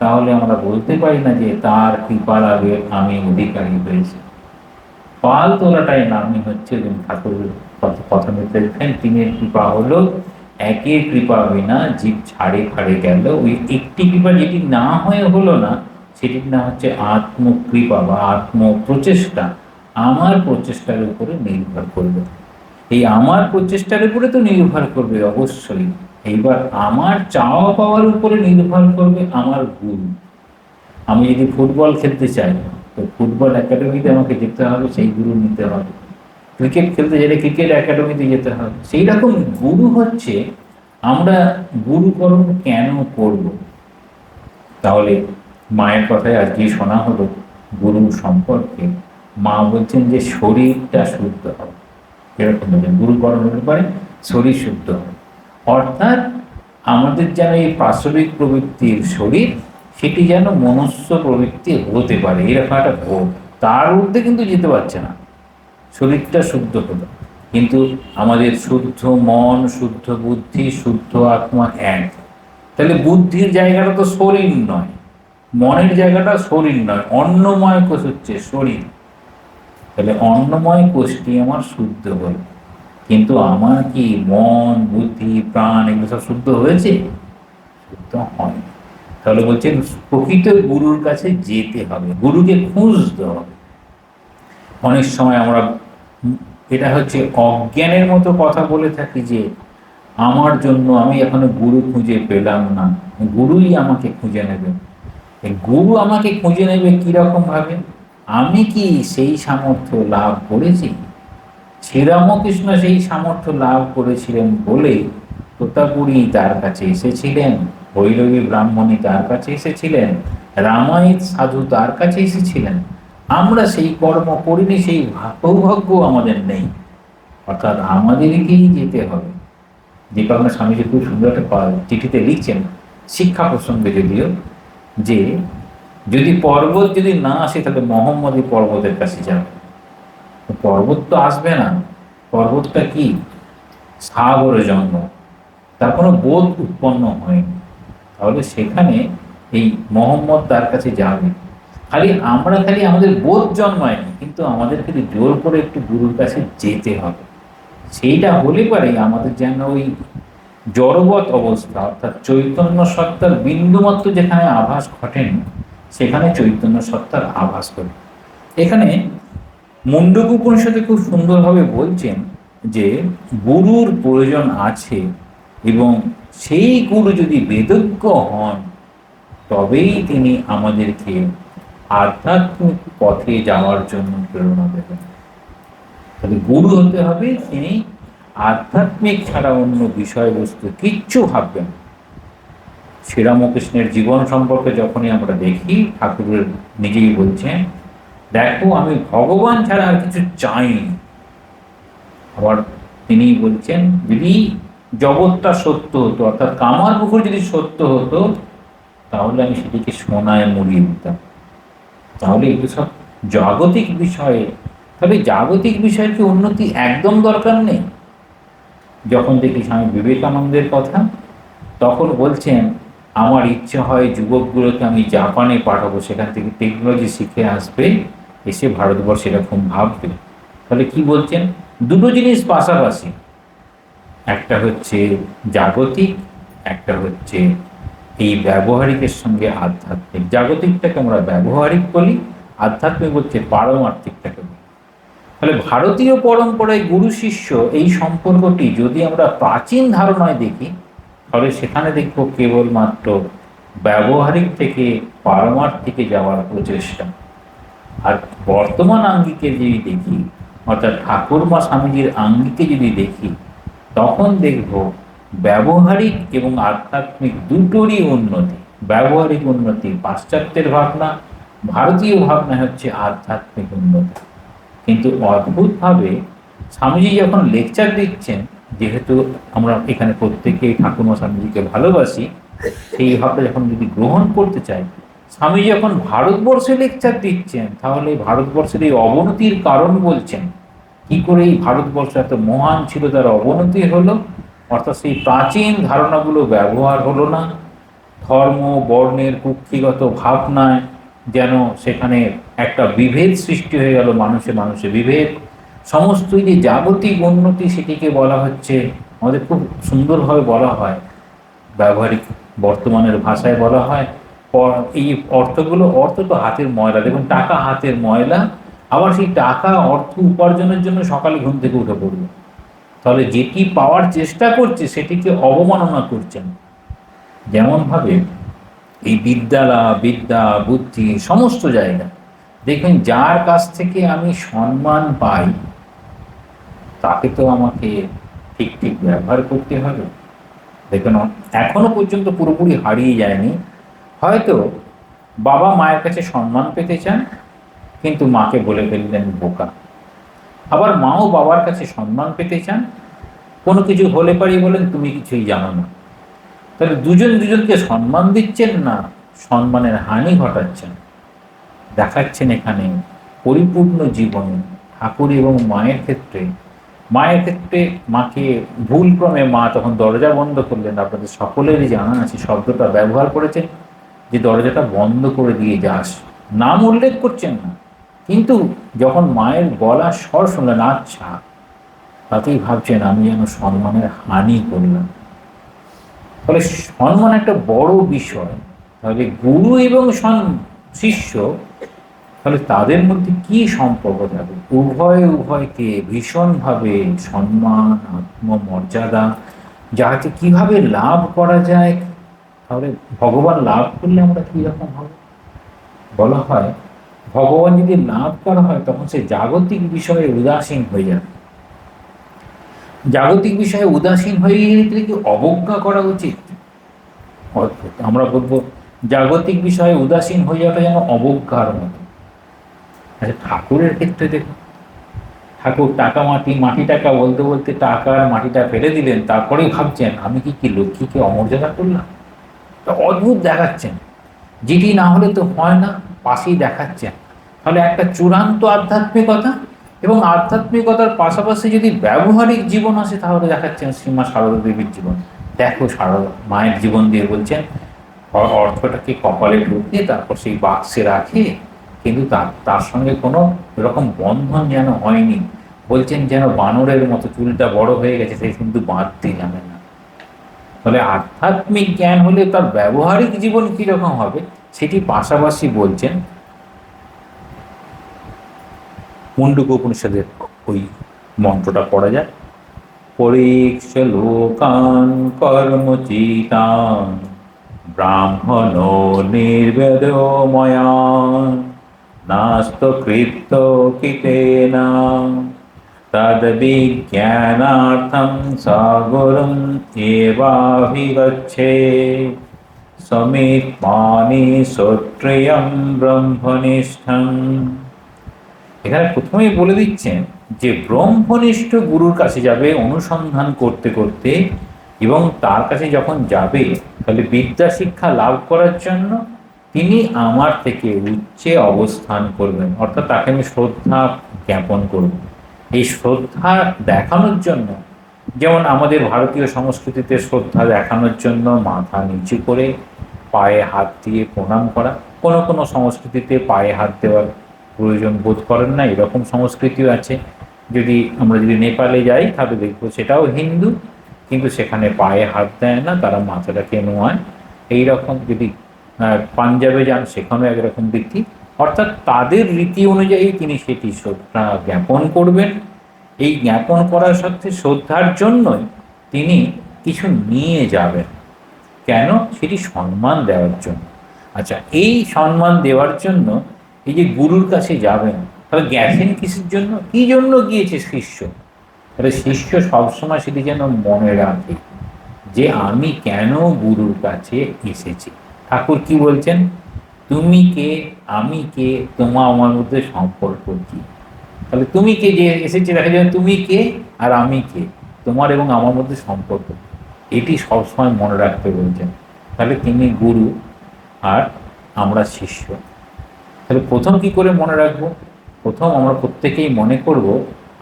তাহলে আমরা বলতে পারি না যে তার কৃপার আগে আমি অধিকারী হয়েছি। পাল তোলাটাই নামই হচ্ছে, ঠাকুর কথা বলতে দেখেন, তিনি কৃপা হলো একের কৃপা বিনা জীব ছাড়ে ফাড়ে গেল। ওই একটি কৃপা যেটি না হয়ে হলো না, সেটির নাম হচ্ছে আত্মকৃপা বা আত্মপ্রচেষ্টা। আমার প্রচেষ্টার উপরে নির্ভর করবে। এই আমার প্রচেষ্টার উপরে তো নির্ভর করবে অবশ্যই। এইবার আমার চাওয়া পাওয়ার উপরে নির্ভর করবে আমার গুরু। আমি যদি ফুটবল খেলতে চাই, তো ফুটবল একাডেমিতে আমাকে যেতে হবে, সেই গুরু নিতে হবে। ক্রিকেট খেলতে গেলে ক্রিকেট একাডেমিতে যেতে হবে। সেই রকম গুরু হচ্ছে, আমরা গুরুকরণ কেন করব? তাহলে মায়ের কথায় আজকে শোনা হলো গুরু সম্পর্কে। মা বলছেন যে শরীরটা শুদ্ধ হবে, এরকম বলছেন গুরুকরণ হতে পারে শরীর শুদ্ধ হবে। অর্থাৎ আমাদের যেন এই পাশবিক প্রবৃত্তির শরীর, সেটি যেন মনুষ্য প্রবৃত্তি হতে পারে, এরকম একটা ভোগ। তার ঊর্ধ্বে কিন্তু যেতে পারছে না। শরীরটা শুদ্ধ হলো, কিন্তু আমাদের শুদ্ধ মন, শুদ্ধ বুদ্ধি, শুদ্ধ আত্মা এক। তাহলে বুদ্ধির জায়গাটা তো শরীর নয়, মনের জায়গাটা শরীর নয়, অন্নময় কোষ হচ্ছে শরীর। তাহলে অন্নময় কোষটি আমার শুদ্ধ হল, কিন্তু আমার কি মন, বুদ্ধি, প্রাণ এগুলো সব শুদ্ধ হয়েছে? শুদ্ধ হয়। তাহলে বলছেন প্রকৃত গুরুর কাছে যেতে হবে, গুরুকে খুঁজতে হবে। অনেক সময় আমরা এটা হচ্ছে অজ্ঞানের মতো কথা বলে থাকি যে আমার জন্য আমি এখনো গুরু খুঁজে পেলাম না, গুরুই আমাকে খুঁজে নেবে। এই গুরু আমাকে খুঁজে নেবে কিরকম ভাবে? আমি কি সেই সামর্থ্য লাভ করেছি? শ্রীরামকৃষ্ণ সেই সামর্থ্য লাভ করেছিলেন বলে তোতাপুরী তার কাছে এসেছিলেন, ভৈরবী ব্রাহ্মণী তার কাছে এসেছিলেন, রামায়িক সাধু তার কাছে এসেছিলেন। আমরা সেই কর্ম করিনি, সেই সৌভাগ্য আমাদের নেই। অর্থাৎ আমাদেরকেই যেতে হবে। যে কারণে স্বামীজি খুব সুন্দর একটা চিঠিতে লিখছেন, শিক্ষা প্রসঙ্গে যদিও, যে যদি পর্বত যদি না আসে তাহলে মোহাম্মদী পর্বতের কাছে যাবে। পর্বত তো আসবে না, পর্বতটা কি? সাগরে জন্ম, তার কোনো বোধ উৎপন্ন হয়নি। তাহলে সেখানে এই মোহাম্মদ তার কাছে যাবে। খালি আমাদের বোধ জন্মায়নি, কিন্তু আমাদের খালি জোর করে একটু গুরুর কাছে যেতে হবে। সেইটা হলে পরে আমাদের যেন ওই জড়বৎ অবস্থা, অর্থাৎ চৈতন্য সত্তার বিন্দুমাত্র যেখানে আভাস ঘটেন, সেখানে চৈতন্য সত্তার আভাস করে। এখানে মুন্ডক উপনিষদে খুব সুন্দরভাবে বলছেন যে গুরুর প্রয়োজন আছে, এবং সেই গুরু যদি বেদজ্ঞ হন তবেই তিনি আমাদেরকে আধ্যাত্মিক পথে যাওয়ার জন্য প্রেরণা দেবেন। তাহলে গুরু হতে হবে তিনি আধ্যাত্মিক ছাড়া অন্য বিষয়বস্তু কিচ্ছু ভাববেন। শ্রীরামকৃষ্ণের জীবন সম্পর্কে যখনই আমরা দেখি, ঠাকুরের নিজেই বলছেন, দেখো আমি ভগবান ছাড়া আর কিছু চাইনি। আবার তিনি বলছেন, যদি জগৎটা সত্য হতো, অর্থাৎ কামার পুকুর যদি সত্য হতো, তাহলে আমি সেটিকে সোনায় মুড়িয়ে দিতাম। তাহলে এগুলো সব জাগতিক বিষয়ে। তবে জাগতিক বিষয়ের কি উন্নতি একদম দরকার নেই? যখন দেখি স্বামী বিবেকানন্দের কথা, তখন বলছেন আমার ইচ্ছে হয় যুবকগুলোকে আমি জাপানে পাঠাবো, সেখান থেকে টেকনোলজি শিখে আসবে, এসে ভারতবর্ষে এরকম ভাববে। তাহলে কি বলছেন? দুটো জিনিস পাশাপাশি, একটা হচ্ছে জাগতিক, একটা হচ্ছে এই ব্যবহারিকের সঙ্গে আধ্যাত্মিক। জাগতিকটাকে আমরা ব্যবহারিক বলি, আধ্যাত্মিক হচ্ছে পারমার্থিকটাকে বলি। তাহলে ভারতীয় পরম্পরায় গুরু শিষ্য এই সম্পর্কটি যদি আমরা প্রাচীন ধারণায় দেখি, তাহলে সেখানে দেখব কেবলমাত্র ব্যবহারিক থেকে পারমার্থিকে যাওয়ার প্রচেষ্টা। আর বর্তমান আঙ্গিকে যদি দেখি, অর্থাৎ ঠাকুরমা স্বামীজির আঙ্গিকে যদি দেখি, তখন দেখব ব্যবহারিক এবং আধ্যাত্মিক দুটোরই উন্নতি। ব্যবহারিক উন্নতি পাশ্চাত্যের ভাবনা, ভারতীয় ভাবনা হচ্ছে আধ্যাত্মিক উন্নতি। কিন্তু অদ্ভুতভাবে স্বামীজি যখন লেকচার দিচ্ছেন, যেহেতু আমরা এখানে প্রত্যেকেই ঠাকুরমা স্বামীজিকে ভালোবাসি, সেই ভাবটা যখন যদি গ্রহণ করতে চাই, স্বামী যখন ভারতবর্ষে লেকচার দিচ্ছেন, তাহলে ভারতবর্ষের এই অবনতির কারণ বলছেন। কি করে এই ভারতবর্ষ এত মহান ছিল, তার অবনতি হলো, অর্থাৎ সেই প্রাচীন ধারণাগুলো ব্যবহার হলো না। ধর্ম বর্ণের কুক্ষিগত ভাবনায় যেন সেখানে একটা বিভেদ সৃষ্টি হয়ে গেল, মানুষে মানুষে বিভেদ। সমস্ত যে জাগতিক উন্নতি, সেটিকে বলা হচ্ছে, আমাদের খুব সুন্দরভাবে বলা হয়, ব্যবহারিক বর্তমানের ভাষায় বলা হয়, এই অর্থগুলো, অর্থ তো হাতের ময়লা। দেখুন, টাকা হাতের ময়লা, আবার সেই টাকা অর্থ উপার্জনের জন্য সকালে ঘুম থেকে উঠে পড়বে। তাহলে যেটি পাওয়ার চেষ্টা করছে সেটিকে অবমাননা করছেন। যেমনভাবে এই বিদ্যা বুদ্ধি সমস্ত জায়গা দেখবেন, যার কাছ থেকে আমি সম্মান পাই তাকে তো আমাকে ঠিক ঠিক ব্যবহার করতে হবে। দেখুন, এখনো পর্যন্ত পুরোপুরি হারিয়ে যায়নি। হয়তো বাবা মায়ের কাছে সম্মান পেতে চান, কিন্তু মাকে বলে ফেললেন বোকা। আবার মাও বাবার কাছে সম্মান পেতে চান, কোনো কিছু হলে পারি বলেন তুমি কিছুই জানো না। তাহলে দুজন দুজনকে সম্মান দিচ্ছেন না, সম্মানের হানি ঘটাচ্ছেন। দেখাচ্ছেন এখানে পরিপূর্ণ জীবনে ঠাকুর এবং মায়ের ক্ষেত্রে মায়ের ক্ষেত্রে মাকে ভুলক্রমে মা তখন দরজা বন্ধ করলেন। আপনাদের সকলেরই জানা আছে, শব্দটা ব্যবহার করেছেন যে দরজাটা বন্ধ করে দিয়ে যাস, নাম উল্লেখ করছেন না, কিন্তু যখন মায়ের গলা স্বর শুনলেন আচ্ছা, তাতেই ভাবছেন আমি যেন সম্মানের হানি করলাম। ফলে সম্মান একটা বড় বিষয়। তাহলে গুরু এবং শিষ্য, তাহলে তাদের মধ্যে কি সম্পর্ক থাকবে? উভয়কে ভীষণভাবে সম্মান, আত্মমর্যাদা, যাকে কিভাবে লাভ করা যায়। তাহলে ভগবান লাভ করলে আমরা কীরকম হবে? বলা হয় ভগবান যদি লাভ করা হয় তখন সে জাগতিক বিষয়ে উদাসীন হয়ে যাবে। জাগতিক বিষয়ে উদাসীন হয়ে গেলে কি অবজ্ঞা করা উচিত? অদ্ভুত। আমরা বলবো জাগতিক বিষয়ে উদাসীন হয়ে যাওয়াটা যেন অবজ্ঞার মতো। আচ্ছা, ঠাকুরের ক্ষেত্রে দেখুন, ঠাকুর টাকা মাটি টাকা বলতে বলতে টাকার মাটিটা ফেলে দিলেন, তারপরেই ভাবছেন আমি কি লক্ষ্মীকে অমর্যাদা করলাম। অদ্ভুত দেখাচ্ছেন, যেটি না হলে তো হয় না, পাশেই দেখাচ্ছেন। তাহলে একটা চূড়ান্ত আধ্যাত্মিকতা, এবং আধ্যাত্মিকতার পাশাপাশি যদি ব্যবহারিক জীবন আসে তাহলে দেখাচ্ছেন শ্রীমা সারদা দেবীর জীবন। দেখো সারদা মায়ের জীবন দিয়ে বলছেন অর্থটাকে কপালে ঢুকিয়ে তারপর সেই বাক্সে রাখে, কিন্তু তার সঙ্গে কোনো এরকম বন্ধন যেন হয়নি। বলছেন যেন বানরের মতো চুলটা বড় হয়ে গেছে, সে কিন্তু বাঁধতে জানে না। ফলে আধ্যাত্মিক জ্ঞান হলে তার ব্যবহারিক জীবন কীরকম হবে সেটি পাশাপাশি বলছেন। মুন্ডুক উপনিষদের ওই মন্ত্রটা পড়া যায়, পরীক্ষ লোকান কর্মচিতান ব্রাহ্মণ নির্বেদময়ান নাস্ত কৃত্য কিতেনা তদ বিজ্ঞানার্থং সাগরম এবাভিগচ্ছে সমিত্মানি শ্রোত্রিয়ম ব্রহ্মনিষ্ঠং। এখানে প্রথমেই বলে দিচ্ছেন যে ব্রহ্মনিষ্ঠ গুরুর কাছে যাবে অনুসন্ধান করতে করতে, এবং তার কাছে যখন যাবে তাহলে বিদ্যা শিক্ষা লাভ করার জন্য তিনি আমার থেকে উচ্চে অবস্থান করবেন, অর্থাৎ তাকে আমি শ্রদ্ধা জ্ঞাপন করব। এই শ্রদ্ধা দেখানোর জন্য, যেমন আমাদের ভারতীয় সংস্কৃতিতে শ্রদ্ধা দেখানোর জন্য মাথা নিচু করে পায়ে হাত দিয়ে প্রণাম করা, কোনো কোনো সংস্কৃতিতে পায়ে হাত দেওয়ার প্রয়োজন বোধ করেন না, এরকম সংস্কৃতিও আছে। আমরা যদি নেপালে যাই তাহলে দেখবো সেটাও হিন্দু, কিন্তু সেখানে পায়ে হাত দেয় না, তারা মাথাটাকে নোয়ায়। এইরকম যদি পাঞ্জাবে যান সেখানেও একরকম রীতি, অর্থাৎ তাদের রীতি অনুযায়ী তিনি সেটি শ্রদ্ধা জ্ঞাপন করবেন। এই জ্ঞাপন করার সাথে শ্রদ্ধার জন্যই তিনি কিছু নিয়ে যাবেন। কেন? সেটি সম্মান দেওয়ার জন্য। আচ্ছা, এই সম্মান দেওয়ার জন্য এই যে গুরুর কাছে যাবেন, তাহলে গেছেন কিসের জন্য? কি জন্য গিয়েছে শিষ্য? তাহলে শিষ্য সবসময় সেটি যেন মনে রাখে যে আমি কেন গুরুর কাছে এসেছি। ঠাকুর কি বলছেন? তুমি কে, আমি কে, তোমার আমার মধ্যে সম্পর্ক কি? তাহলে তুমি কে যে এসেছে দেখা যাবে তুমি কে আর আমি কে, তোমার এবং আমার মধ্যে সম্পর্ক, এটি সবসময় মনে রাখতে বলছেন। তাহলে তিনি গুরু আর আমরা শিষ্য। তাহলে প্রথম কি করে মনে রাখবো? প্রথম আমরা প্রত্যেকেই মনে করব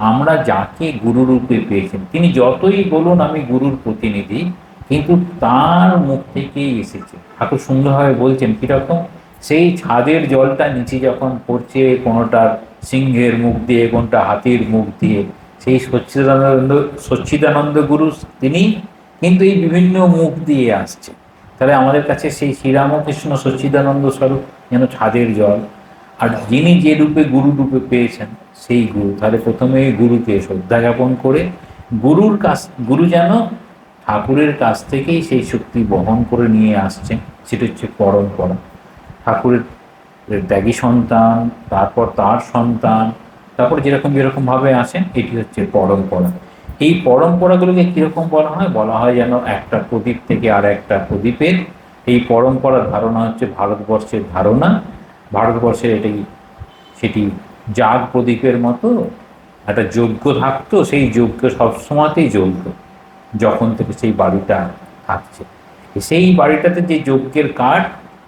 আমরা যাকে গুরুরূপে পেয়েছেন, তিনি যতই বলুন আমি গুরুর প্রতিনিধি, কিন্তু তার মুখ থেকেই এসেছে। ঠাকুর সুন্দরভাবে বলছেন কীরকম, সেই ছাদের জলটা নিচে যখন পড়ছে, কোনোটার সিংহের মুখ দিয়ে, কোনটা হাতির মুখ দিয়ে, সেই সচ্চিদানন্দ গুরু তিনি কিন্তু এই বিভিন্ন মুখ দিয়ে আসছে। তাহলে আমাদের কাছে সেই শ্রীরামকৃষ্ণ সচ্চিদানন্দ স্বরূপ যেন ছাদের জল, আর যিনি যে রূপে গুরু রূপে পেয়েছেন সেই গুরু। তাহলে প্রথমে গুরুকে শ্রদ্ধা জ্ঞাপন করে গুরু যেন ঠাকুরের কাছ থেকেই সেই শক্তি বহন করে নিয়ে আসছেন, সেটা হচ্ছে পরম্পরা। ঠাকুরের ত্যাগী সন্তান, তারপর তার সন্তান, তারপর যেরকমভাবে আসেন, এটি হচ্ছে পরম্পরা। এই পরম্পরাগুলোকে কীরকম বলা হয় যেন একটা প্রদীপ থেকে আর একটা প্রদীপের এই পরম্পরার ধারণা হচ্ছে ভারতবর্ষের ধারণা। ভারতবর্ষের সেটি জাগ প্রদীপের মতো একটা যজ্ঞ থাকতো, সেই যজ্ঞ সবসময়তেই জ্বলত যখন থেকে সেই বাড়িটা থাকছে। সেই বাড়িটাতে যে যজ্ঞের কাঠ,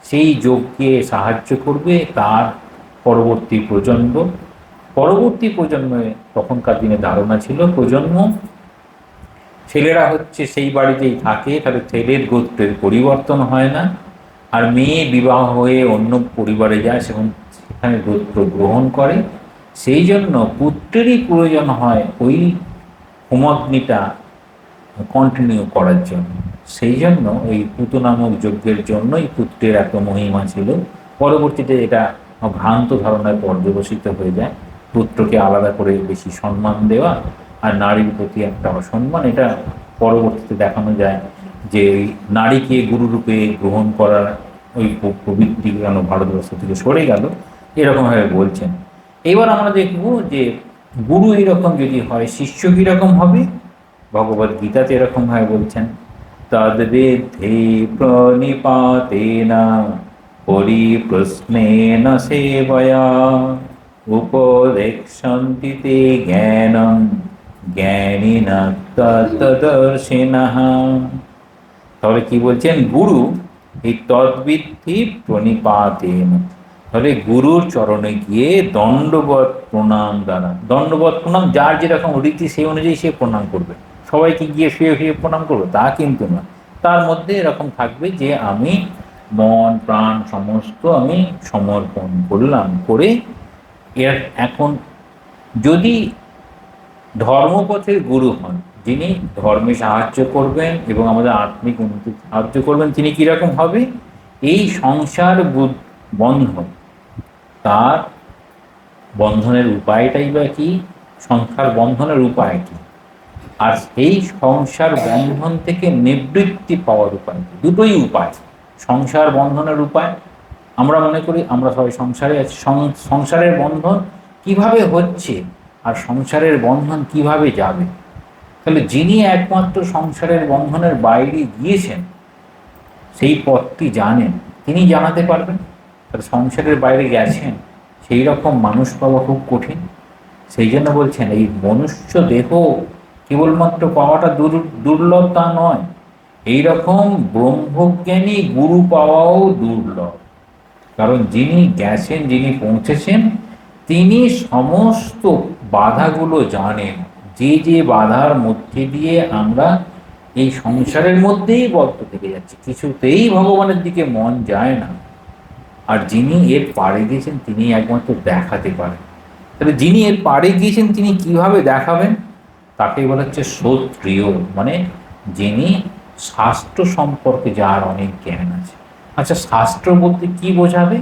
সেই যজ্ঞে সাহায্য করবে তার পরবর্তী প্রজন্ম। পরবর্তী প্রজন্মে তখনকার দিনে ধারণা ছিল প্রজন্ম ছেলেরা হচ্ছে সেই বাড়িতেই থাকে, তাহলে ছেলের গোত্রের পরিবর্তন হয় না, আর মেয়ে বিবাহ হয়ে অন্য পরিবারে যায় সেখানে গোত্র গ্রহণ করে। সেই জন্য পুত্রেরই প্রয়োজন হয় ওই হোমাগ্নিটা কন্টিনিউ করার জন্য। সেই জন্য ওই পুতু নামক যজ্ঞের জন্যই পুত্রের এত মহিমা ছিল। পরবর্তীতে এটা ভ্রান্ত ধারণায় পর্যবসিত হয়ে যায়, পুত্রকে আলাদা করে বেশি সম্মান দেওয়া আর নারীর প্রতি একটা অসম্মান। এটা পরবর্তীতে দেখানো যায় যে ওই নারীকে গুরুরূপে গ্রহণ করার ওই প্রবৃত্তি কেন ভারতবর্ষ থেকে সরে গেল, এরকমভাবে বলছেন। এবার আমরা দেখব যে গুরু এরকম যদি হয়, শিষ্য কীরকম হবে। ভগবদ গীতাতে এরকমভাবে বলছেন, তদ্বিদ্ধি প্রণিপাতেন পরিপ্রশ্নেন সেবয়া উপদেক্ষন্তি তে জ্ঞানং জ্ঞানিনা তত্ত্বদর্শিনঃ। তাহলে কি বলছেন, গুরু এই তদ্বিদ্ধি প্রণিপাতেন, তাহলে গুরুর চরণে গিয়ে দণ্ডবৎ প্রণাম দ্বারা, দণ্ডবৎ প্রণাম যার যেরকম রীতি সেই অনুযায়ী সে প্রণাম করবে। সবাইকে গিয়ে শুয়ে শুয়ে প্রণাম করবে তা কিন্তু না, তার মধ্যে এরকম থাকবে যে আমি মন প্রাণ সমস্ত আমি সমর্পণ করলাম। করে এর এখন যদি ধর্মপথের গুরু হন, যিনি ধর্মে সাহায্য করবেন এবং আমাদের আত্মিক উন্নতি সাহায্য করবেন, তিনি কীরকম হবে, এই সংসার বন্ধন, তার বন্ধনের উপায়টাই বা কি, সংসার বন্ধনের উপায় কি, আর এই সংসার বন্ধন থেকে নিবৃত্তি পাওয়ার উপায়, দুটোই উপায়। সংসার বন্ধনের উপায়, আমরা মনে করি আমরা সবাই সংসারে আছি, সংসারের বন্ধন কিভাবে হচ্ছে আর সংসারের বন্ধন কিভাবে যাবে। তাহলে যিনি একমাত্র সংসারের বন্ধনের বাইরে গিয়েছেন, সেই পথটি জানেন, তিনি জানাতে পারবেন। তাহলে সংসারের বাইরে গেছেন সেই রকম মানুষ পাওয়া খুব কঠিন। সেই জন্য বলছেন এই মনুষ্য দেহ কেবলমাত্র পাওয়াটা দুর্লভ তা নয়, এইরকম ব্রহ্মজ্ঞানী গুরু পাওয়াও দুর্লভ। কারণ যিনি গেছেন, যিনি পৌঁছেছেন, তিনি সমস্ত বাধাগুলো জানেন, যে যে বাধার মধ্যে দিয়ে আমরা এই সংসারের মধ্যেই বদ্ধ থেকে যাচ্ছি, কিছুতেই ভগবানের দিকে মন যায় না। আর যিনি এর পাড়ে গিয়েছেন তিনি একমাত্র দেখাতে পারেন। তাহলে যিনি এর পাড়ে গিয়েছেন তিনি কিভাবে দেখাবেন, তাকে বলা হচ্ছে শ্রোত্রিয়, মানে যিনি শাস্ত্র সম্পর্কে যার অনেক জ্ঞান আছে। আচ্ছা, শাস্ত্র বলতে কি বোঝাবে?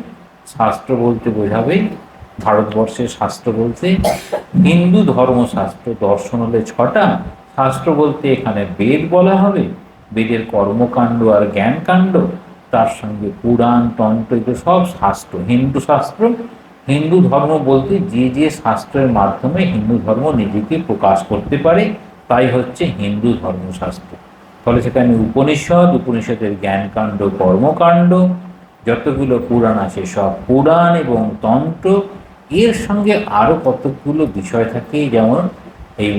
শাস্ত্র বলতে বোঝাবে, ভারতবর্ষের শাস্ত্র বলতে হিন্দু ধর্মশাস্ত্র, দর্শন হলে 6টা, শাস্ত্র বলতে এখানে বেদ বলা হবে, বেদের কর্মকাণ্ড আর জ্ঞানকাণ্ড, তার সঙ্গে পুরাণ তন্ত্র, এগুলো সব শাস্ত্র, হিন্দু শাস্ত্র। হিন্দু ধর্ম বলতে যে যে শাস্ত্রের মাধ্যমে হিন্দু ধর্ম নিজেকে প্রকাশ করতে পারে তাই হচ্ছে হিন্দু ধর্মশাস্ত্র। ফলে সেখানে উপনিষদ, উপনিষদের জ্ঞানকাণ্ড কর্মকাণ্ড, যতগুলো পুরাণ আছে সব পুরাণ এবং তন্ত্র, এর সঙ্গে আরও কতগুলো বিষয় থাকে, যেমন এই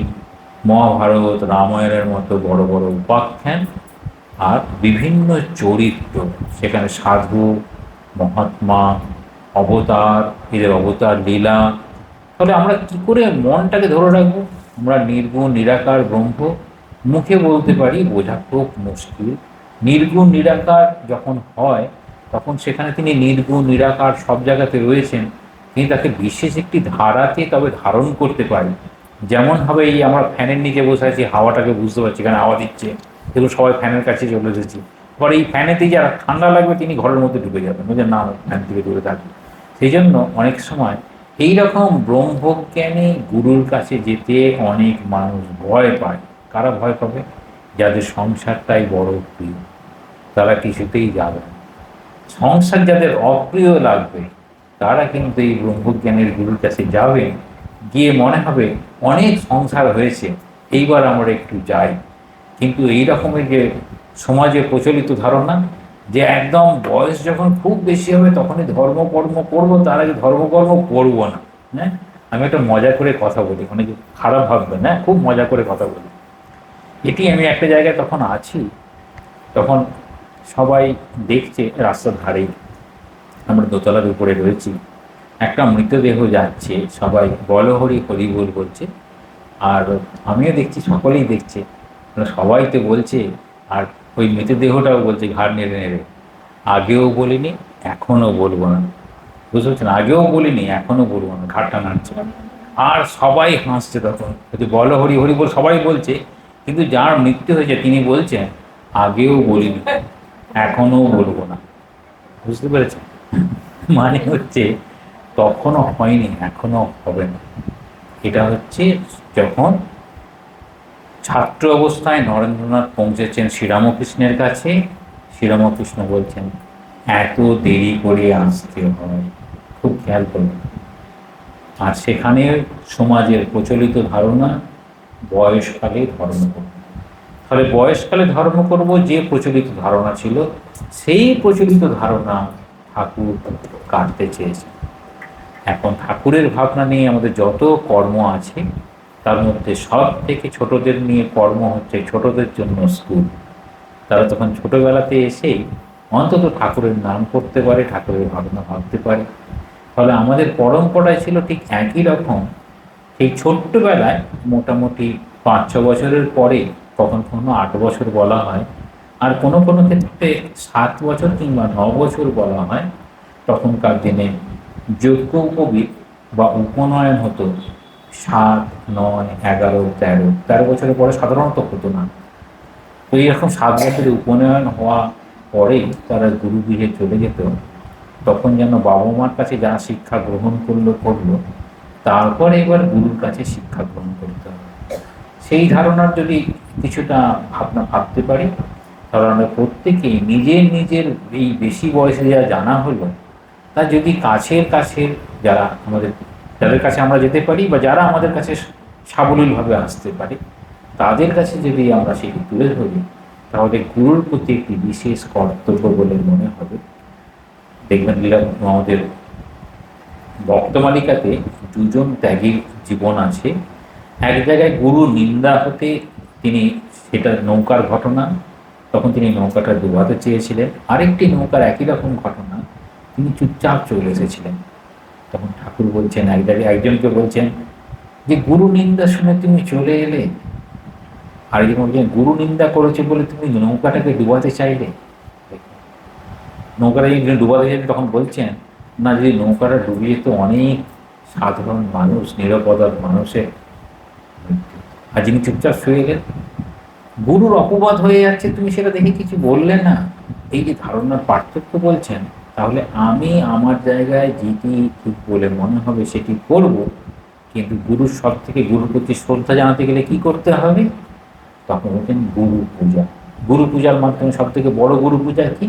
মহাভারত রামায়ণের মতো বড় বড় উপাখ্যান আর বিভিন্ন চরিত্র, সেখানে সাধু মহাত্মা অবতার, এদের অবতার লীলা। তাহলে আমরা কি করে মনটাকে ধরে রাখবো? আমরা নির্গুণ নিরাকার ব্রহ্ম মুখে বলতে পারি, বোঝা খুব মুশকিল। নির্গুণ নিরাকার যখন হয় তখন সেখানে তিনি নির্গুণ নিরাকার সব জায়গাতে রয়েছেন, তিনি তাকে বিশেষ একটি ধারাতে তবে ধারণ করতে পারি। যেমন হবে এই আমরা ফ্যানের নিচে বসে আছি, হাওয়াটাকে বুঝতে পারছি, এখানে হাওয়া দিচ্ছে, এগুলো সবাই ফ্যানের কাছে চলে এসেছি। এবার এই ফ্যানেতেই যারা ঠান্ডা লাগবে তিনি ঘরের মধ্যে ঢুকে যাবেন, বুঝলেন না, ফ্যান থেকে দূরে থাকবে। সেই জন্য অনেক সময় এইরকম ব্রহ্মজ্ঞানী গুরুর কাছে যেতে অনেক মানুষ ভয় পায়। কারা ভয় পাবে? যাদের সংসারটাই বড় প্রিয়, তারা কিছুতেই যাবে না। সংসার যাদের অপ্রিয় লাগবে তারা কিন্তু এই ব্রহ্মজ্ঞানের গুরুর কাছে যাবে, গিয়ে মনে হবে অনেক সংসার হয়েছে, এইবার আমরা একটু যাই। কিন্তু এই রকমের যে সমাজে প্রচলিত ধারণা যে একদম বয়স যখন খুব বেশি হবে তখনই ধর্মকর্ম করবো, তার আগে ধর্মকর্ম করবো না। হ্যাঁ, আমি একটা মজা করে কথা বলি, অনেকে খারাপ ভাববে না, খুব মজা করে কথা বলি। এটি আমি একটা জায়গায় তখন আছি, তখন সবাই দেখছে রাস্তার ধারেই, আমরা দোতলার উপরে রয়েছি, একটা মৃতদেহ যাচ্ছে, সবাই বলো হরি হরি বল বলছে, আর আমিও দেখছি, সকলেই দেখছে, সবাই তো বলছে, আর ওই মৃতদেহটাও বলছে ঘাড় নেড়ে নেড়ে, আগেও বলিনি এখনও বলবো না। বুঝতে পারছেন, আগেও বলিনি এখনও বলবো না, ঘাড়টা নাড়ছে। আর সবাই হাসছে তখন, যদি বলো হরি হরি বল সবাই বলছে, কিন্তু যার মৃত্যু হয়েছে তিনি বলছেন আগেও বলিনি এখনও বলবো না। বুঝতে পেরেছেন, মানে হচ্ছে তখনও হয়নি এখনও হবে না। এটা হচ্ছে যখন ছাত্র অবস্থায় নরেন্দ্রনাথ পৌঁছেছেন শ্রীরামকৃষ্ণের কাছে, শ্রীরামকৃষ্ণ বলছেন এত দেরি করে আসতে হয়, খুব খেয়াল করবেন। আর সেখানে সমাজের প্রচলিত ধারণা বয়সকালে ধর্ম করব। তাহলে বয়সকালে ধর্ম করব যে প্রচলিত ধারণা ছিল, সেই প্রচলিত ধারণা ঠাকুর কাটতে চেয়েছে। এখন ঠাকুরের ভাবনা নিয়ে আমাদের যত কর্ম আছে, তার মধ্যে সব থেকে ছোটদের নিয়ে কর্ম হচ্ছে ছোটদের জন্য স্কুল। তারা তখন ছোটবেলাতে এসেই অন্তত ঠাকুরের নাম করতে পারে, ঠাকুরের ভাবনা ভাবতে পারে। ফলে আমাদের পরম্পরায় ছিল ঠিক একই রকম। সেই ছোট্টবেলায় মোটামুটি 5-6 বছরের পরে, কখন কখনো 8 বছর বলা হয়, আর কোনো কোনো ক্ষেত্রে 7 বছর কিংবা 9 বছর বলা হয়। তখনকার দিনে যজ্ঞ উপবীত বা উপনয়ন হতো 7, 9, 11, 13 বছরের পরে সাধারণত হতো না। তো এইরকম 7 বছরে উপনয়ন হওয়া পরেই তারা গুরুগৃহে চলে যেত। তখন যেন বাবা মার কাছে যা শিক্ষা গ্রহণ করলো, তারপরে এবার গুরুর কাছে শিক্ষা গ্রহণ করতে হবে। সেই ধারণার যদি কিছুটা ভাবনা ভাবতে পারি, তাহলে আমরা প্রত্যেকেই নিজের নিজের এই বেশি বয়সে যা জানা হলো, তা যদি কাছের যারা যাদের কাছে আমরা যেতে পারি বা যারা আমাদের কাছে সাবলীলভাবে আসতে পারে, তাদের কাছে যদি আমরা সেটি তুলে ধরি, তাহলে গুরুর প্রতি একটি বিশেষ কর্তব্য বলে মনে হবে। দেখবেন আমাদের ভক্তমালিকাতে 2জন ত্যাগীর জীবন আছে। এক জায়গায় গুরু নিন্দা হতে তিনি, সেটা নৌকার ঘটনা, তখন তিনি নৌকাটা ডুবাতে চেয়েছিলেন। আরেকটি নৌকার একই রকম ঘটনা, তিনি চুপচাপ চলে এসেছিলেন। তখন ঠাকুর বলছেন, এক জায়গায় একজনকে বলছেন যে গুরু নিন্দা শুনে তুমি চলে এলে, আরেকজন বলছেন গুরু নিন্দা করেছে বলে তুমি নৌকাটাকে ডুবাতে চাইলে। নৌকাটা যদি ডুবাতে চাইলে তখন বলছেন না, যদি নৌকাটা ডুবে যেত অনেক সাধারণ মানুষ, নিরাপদার মানুষের, আর যিনি চুপচাপ শুয়ে গেলেন, গুরুর অপবাদ হয়ে যাচ্ছে, তুমি সেটা দেখে কিছু বললে না। এই যে ধারণার পার্থক্য বলছেন, তাহলে আমি আমার জায়গায় যেটি ঠিক বলে মনে হবে সেটি করব, কিন্তু গুরুর সব থেকে গুরুর প্রতি শ্রদ্ধা জানাতে গেলে কি করতে হবে? তখন বলছেন গুরু পূজা। গুরু পূজার মাধ্যমে সব থেকে বড় গুরু পূজা কি?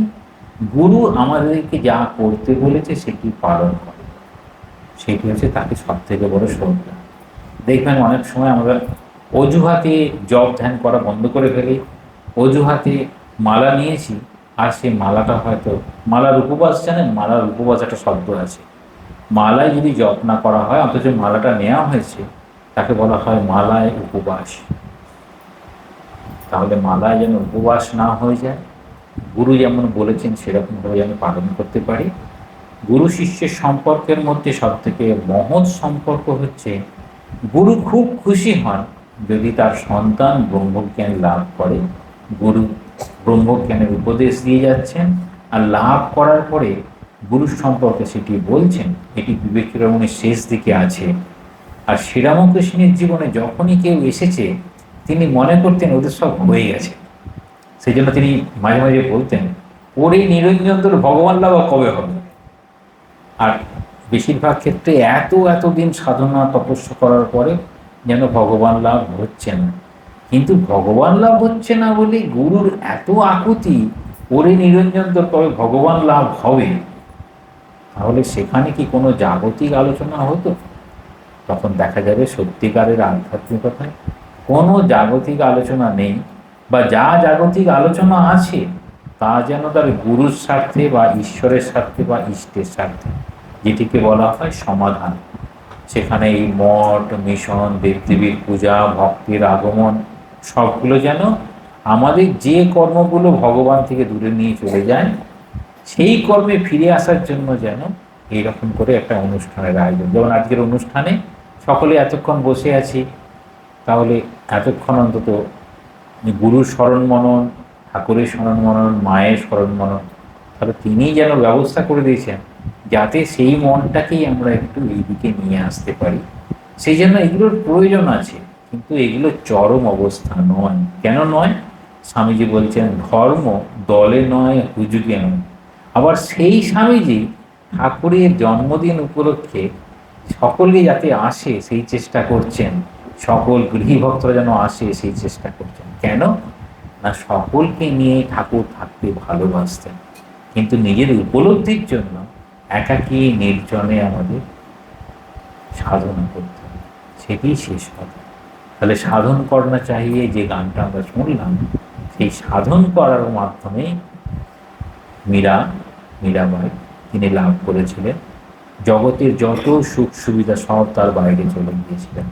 গুরু আমাদেরকে যা করতে বলেছে সেটি পালন করে, সেটি হচ্ছে তাকে সব থেকে বড় শ্রদ্ধা। দেখবেন অনেক সময় আমরা অজুহাতে জপ ধ্যান করা বন্ধ করে ফেলি, অজুহাতে মালা নিয়েছি, আর সেই মালাটা হয়তো, মালার উপবাস জানেন, মালার উপবাস একটা শব্দ আছে, মালায় যদি জপ না করা হয় অথচ মালাটা নেওয়া হয়েছে, তাকে বলা হয় মালায় উপবাস। তাহলে মালায় যেন উপবাস না হয়ে যায়, গুরু যেমন বলেছেন সেরকমভাবে যেন পালন করতে পারি। গুরু শিষ্যের সম্পর্কের মধ্যে সব থেকে মহৎ সম্পর্ক হচ্ছে, গুরু খুব খুশি হন যদি তার সন্তান ব্রহ্মজ্ঞান লাভ করে। গুরু ব্রহ্মজ্ঞানের উপদেশ দিয়ে যাচ্ছেন, আর লাভ করার পরে গুরুর সম্পর্কে সেটি বলছেন। এটি বিবেকরমণের শেষ দিকে আছে। আর শ্রীরামকৃষ্ণের জীবনে যখনই কেউ এসেছে, তিনি মনে করতেন ওদের সব হয়ে গেছে। সেই জন্য তিনি মাঝে মাঝে বলতেন, ওর এই নিরঞ্জন তোর ভগবান লাভ কবে হবে? আর বেশিরভাগ ক্ষেত্রে এত দিন সাধনা তপস্যা করার পরে যেন ভগবান লাভ হচ্ছে না। কিন্তু ভগবান লাভ হচ্ছে না বলে গুরুর এত আকুতি, ওরে নিরঞ্জন তোর কবে ভগবান লাভ হবে? তাহলে সেখানে কি কোনো জাগতিক আলোচনা হতো? তখন দেখা যাবে সত্যিকারের আধ্যাত্মিকতায় কোনো জাগতিক আলোচনা নেই, বা যা জাগতিক আলোচনা আছে তা যেন তার গুরুর স্বার্থে বা ঈশ্বরের স্বার্থে বা ইষ্টের স্বার্থে, যেটিকে বলা হয় সমাধান। সেখানে এই মঠ, মিশন, দেবদেবীর পূজা, ভক্তির আগমন সবগুলো যেন আমাদের যে কর্মগুলো ভগবান থেকে দূরে নিয়ে চলে যায়, সেই কর্মে ফিরে আসার জন্য যেন এইরকম করে একটা অনুষ্ঠানের আয়োজন। যেমন আজকের অনুষ্ঠানে সকলে এতক্ষণ বসে আছি, তাহলে এতক্ষণ অন্তত গুরুর স্মরণ মনন, ঠাকুরের স্মরণ মনন, মায়ের স্মরণ মনন, তাহলে তিনিই যেন ব্যবস্থা করে দিয়েছেন যাতে সেই মনটাকেই আমরা একটু এই দিকে নিয়ে আসতে পারি। সেই জন্য এগুলোর প্রয়োজন আছে, কিন্তু এগুলো চরম অবস্থা নয়। কেন নয়? স্বামীজি বলছেন ধর্ম দলে নয়, হুজুগে নয়। আবার সেই স্বামীজি ঠাকুরের জন্মদিন উপলক্ষে সকলে যাতে আসে সেই চেষ্টা করছেন, সকল গৃহী ভক্তরা যেন আসে সেই চেষ্টা করছেন। কেন না, সকলকে নিয়ে ঠাকুর থাকতে ভালোবাসতেন, কিন্তু নিজের উপলব্ধির জন্য একাকী নির্জনে আমাদের সাধনা করতে হবে, সেটি শেষ কথা। তাহলে সাধন করনা চাহিয়ে যে গানটা আমরা শুনলাম, সেই সাধন করার মাধ্যমে মীরাবাই তিনি লাভ করেছিলেন। জগতের যত সুখ সুবিধা সব তার বাইরে চলে গিয়েছিলেন।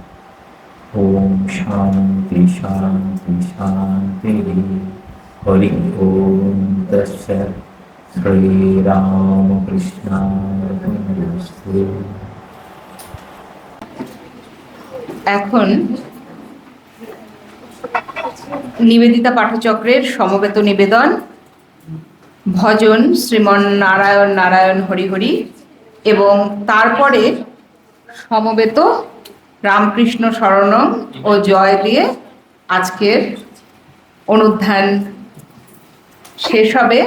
ওম শান্তি শান্তি শান্তি। হরি ওম তৎসৎ। শ্রীরামকৃষ্ণার্পণমস্তু। এখন নিবেদিতা পাঠচক্রের সমবেত নিবেদন ভজন শ্রীমন নারায়ণ নারায়ণ হরি হরি, এবং তারপরে সমবেত রামকৃষ্ণ শরণম ও জয় দিয়ে আজকের অনুধ্যান শেষ হবে।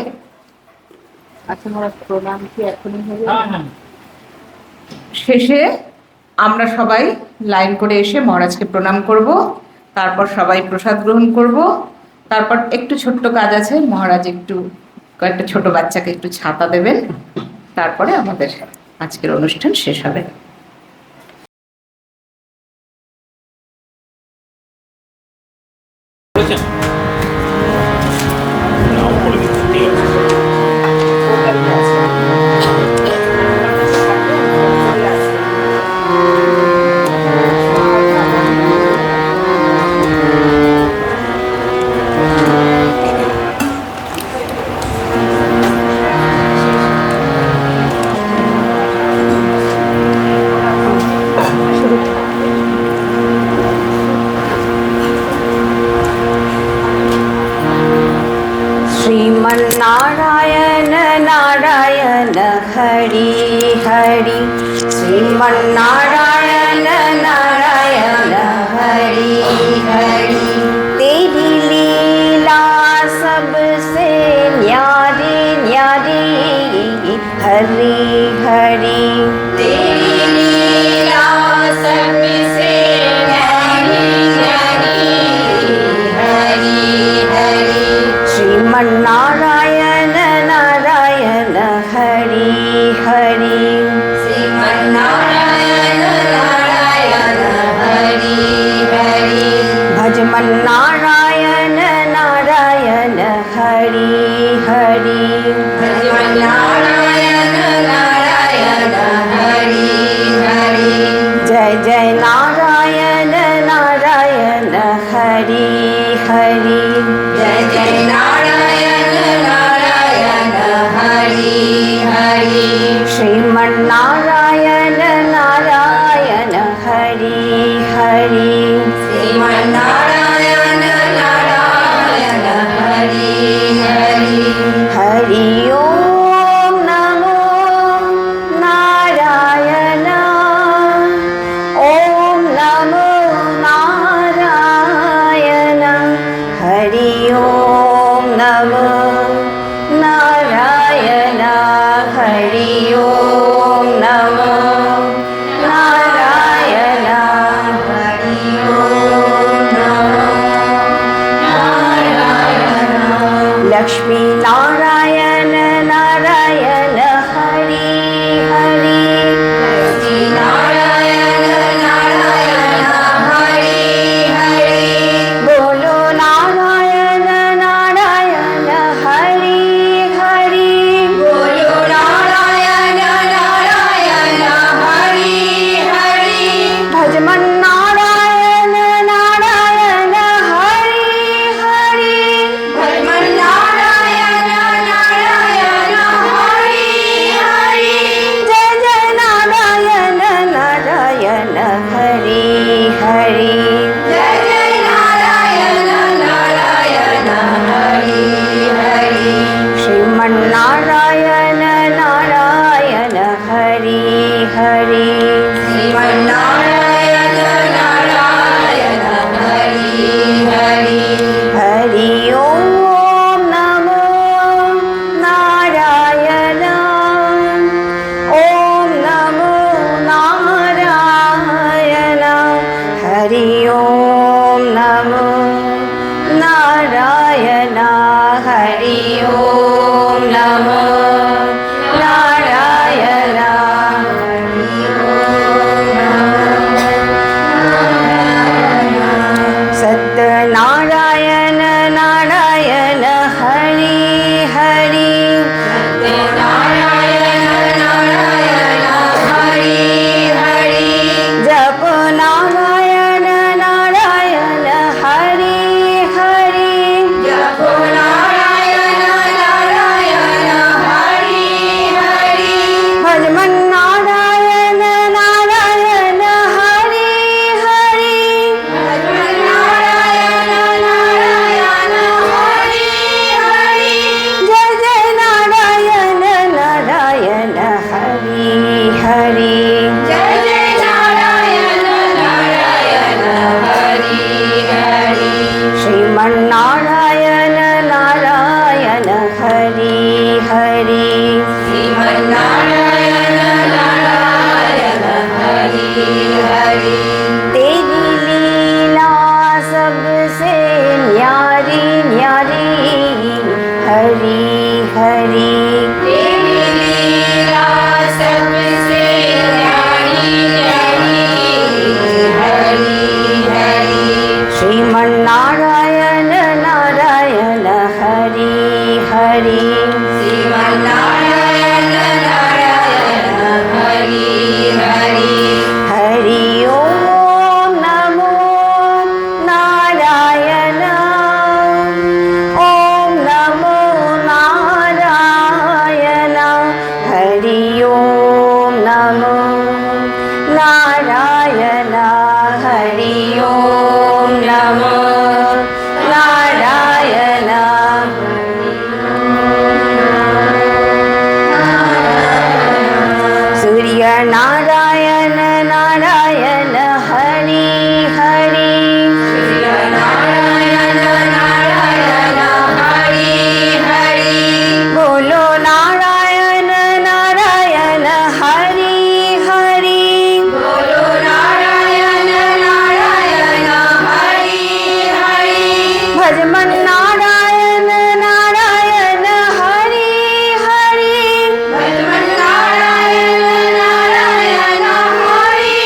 শেষে আমরা সবাই লাইন করে এসে মহারাজকে প্রণাম করব, তারপর সবাই প্রসাদ গ্রহণ করব। তারপর একটু ছোট্ট কাজ আছে, মহারাজ একটু কয়েকটা ছোট বাচ্চাকে একটু ছাতা দেবেন, তারপরে আমাদের আজকের অনুষ্ঠান শেষ হবে। श्रीमन्नारायण नारायण हरि हरि। श्रीमन्नारायण नारायण हरि हरि। तेरी लीला सबसे न्यारी न्यारी हरि हरि। तेरी लीला सबसे न्यारी न्यारी हरि हरि। श्रीमन्नारायण नारायण हरि हरि। श्रीमन्नारायण नारायण हरि हरि। भजमन्नारायण नारायण हरि हरि। भजमन्नारायण नारायण हरि हरि। जय जय नारायण नारायण हरि हरि। जय जय नारायण नारायण हरि हरि। श्रीमन्नारायण नारायण हरि हरि। श्रीमन्नारायण नारायण हरि हरि। हरि ओम नमो नारायण। ओम नमो नारायण। हरि ओम नमो नारायण। हरि ओम नमो नारायण। हरि ओम नमो नारायण। लक्ष्मी नारायण नारायण हरि हरि। लक्ष्मी नारायण नारायण हरि हरि। बोलो नारायण नारायण हरि हरि। बोलो नारायण नारायण हरि श्रीमन्नारायण नारायण हरि हरि हरि ओम नमो नारायण ओम नमो नारायण हरि ओम नमो नारायण हरि ओम नमो नारायण सत्यनारायण नारायण हरि हरि सत्यनारायण नारायण हरि हरि जप नारायण नारायण हरि हरि जप नारायण नारायण हरि हरि भजमन नारायण नारायण हरि हरि भजमन नारायण नारायण हरि हरि जय जय नारायण नारायण हरि हरि जय जय नारायण नारायण हरि हरि श्रीमन्नारायण नारायण हरि हरि श्रीमन्नारायण नारायण हरि हरि तेरी लीला सबसे न्यारी न्यारी हरि हरि तेरी लीला सबसे न्यारी न्यारी हरि हरि श्रीमन्नारायण नारायण हरि हरि श्रीमन्नारायण नारायण हरि हरि हरि ओम नमो नारायण ओम नमो नारायण हरि ओम नमो नारायण हरि ओम नमो नारायण सूर्य नारायण नारायण हरि हरि सूर्य नारायण नारायण हरि हरि बोलो नारायण नारायण हरि हरि बोलो नारायण नारायण हरि हरि भजमन नारायण नारायण हरि हरि भजमन नारायण नारायण हरि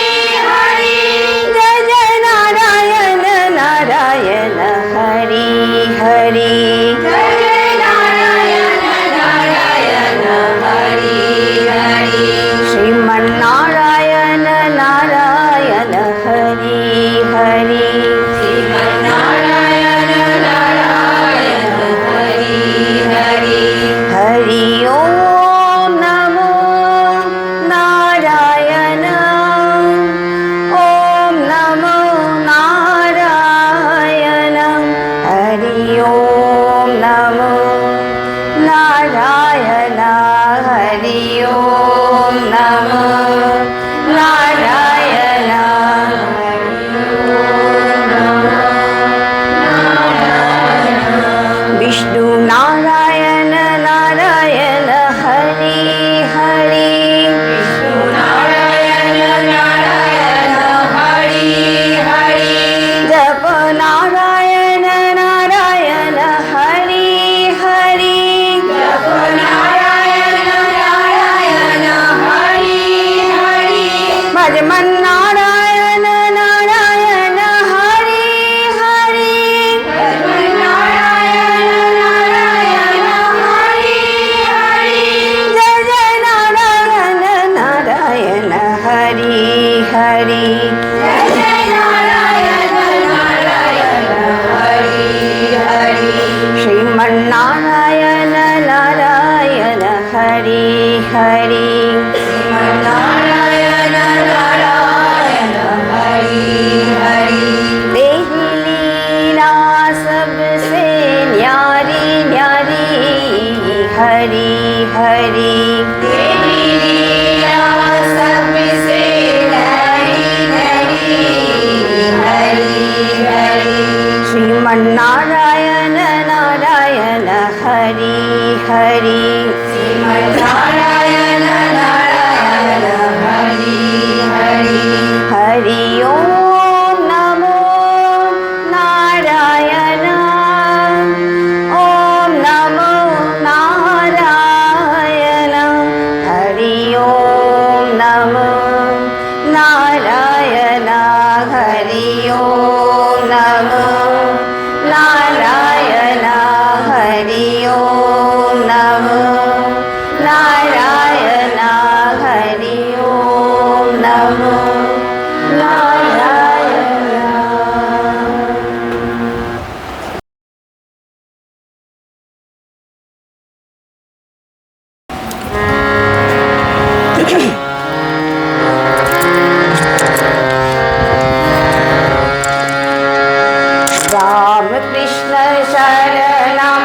राम कृष्ण शरणं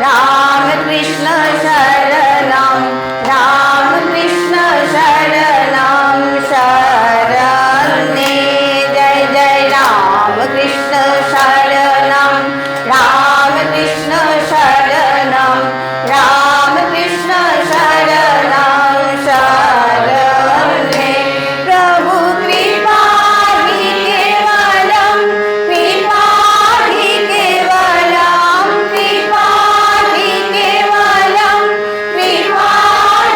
राम कृष्ण शरणं राम कृष्ण शरणं शरण्ये जय जय राम कृष्ण शरणं राम कृष्ण शरणं राम कृष्ण शरणं शरण्ये प्रभु कृपा हि केवलं कृपा हि केवलं कृपा हि केवलं कृपा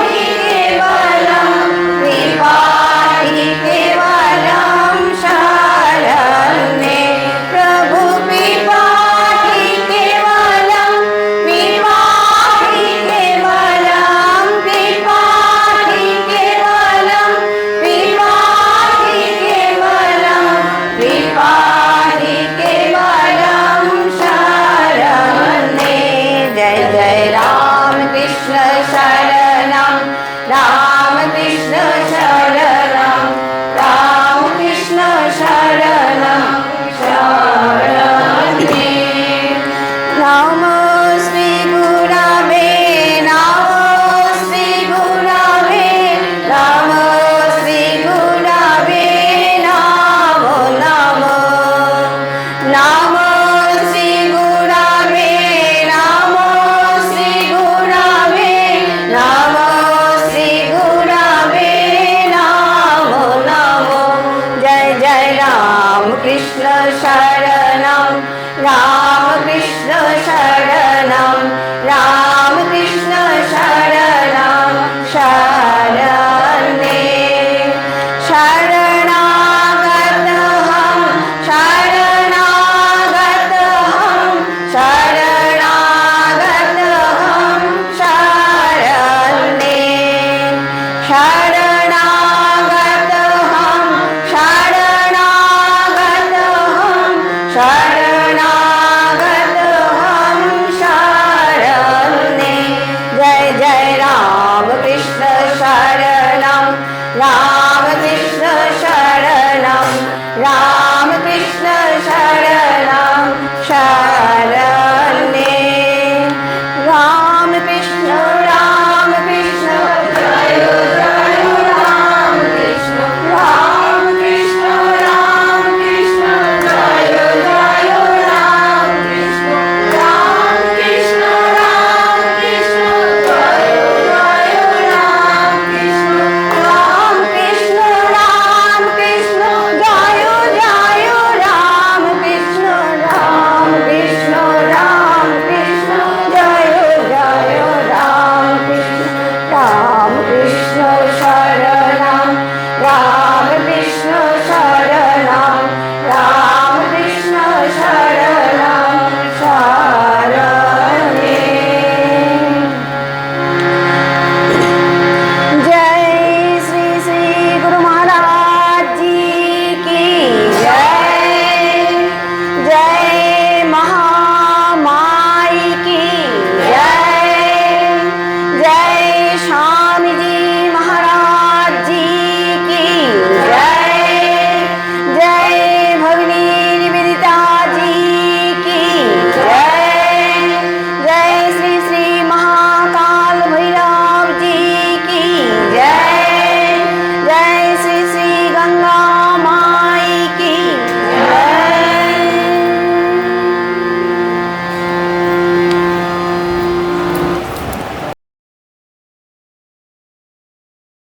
हि केवलं कृपा हि केवलं शरण्ये प्रभु कृपा हि केवलं कृपा हि केवलं कृपा हि केवलं कृपा हि केवलं कृपा हि केवलं शरण्ये जय जय राम कृष्ण शरणं राम कृष्ण शरणं राम कृष्ण शरणं शरण्ये नमो श्री गुरवे नमो श्री गुरवे नमो श्री गुरवे नमो नमो नमो श्री गुरवे नमो श्री गुरवे नमो श्री गुरवे नमो नमो जय जय राम कृष्ण शरणं राम कृष्ण शरणं राम कृष्ण शरणं शरण्ये शरणागतहं शरणागतहं शरणागतहं शरण्ये शरणागतहं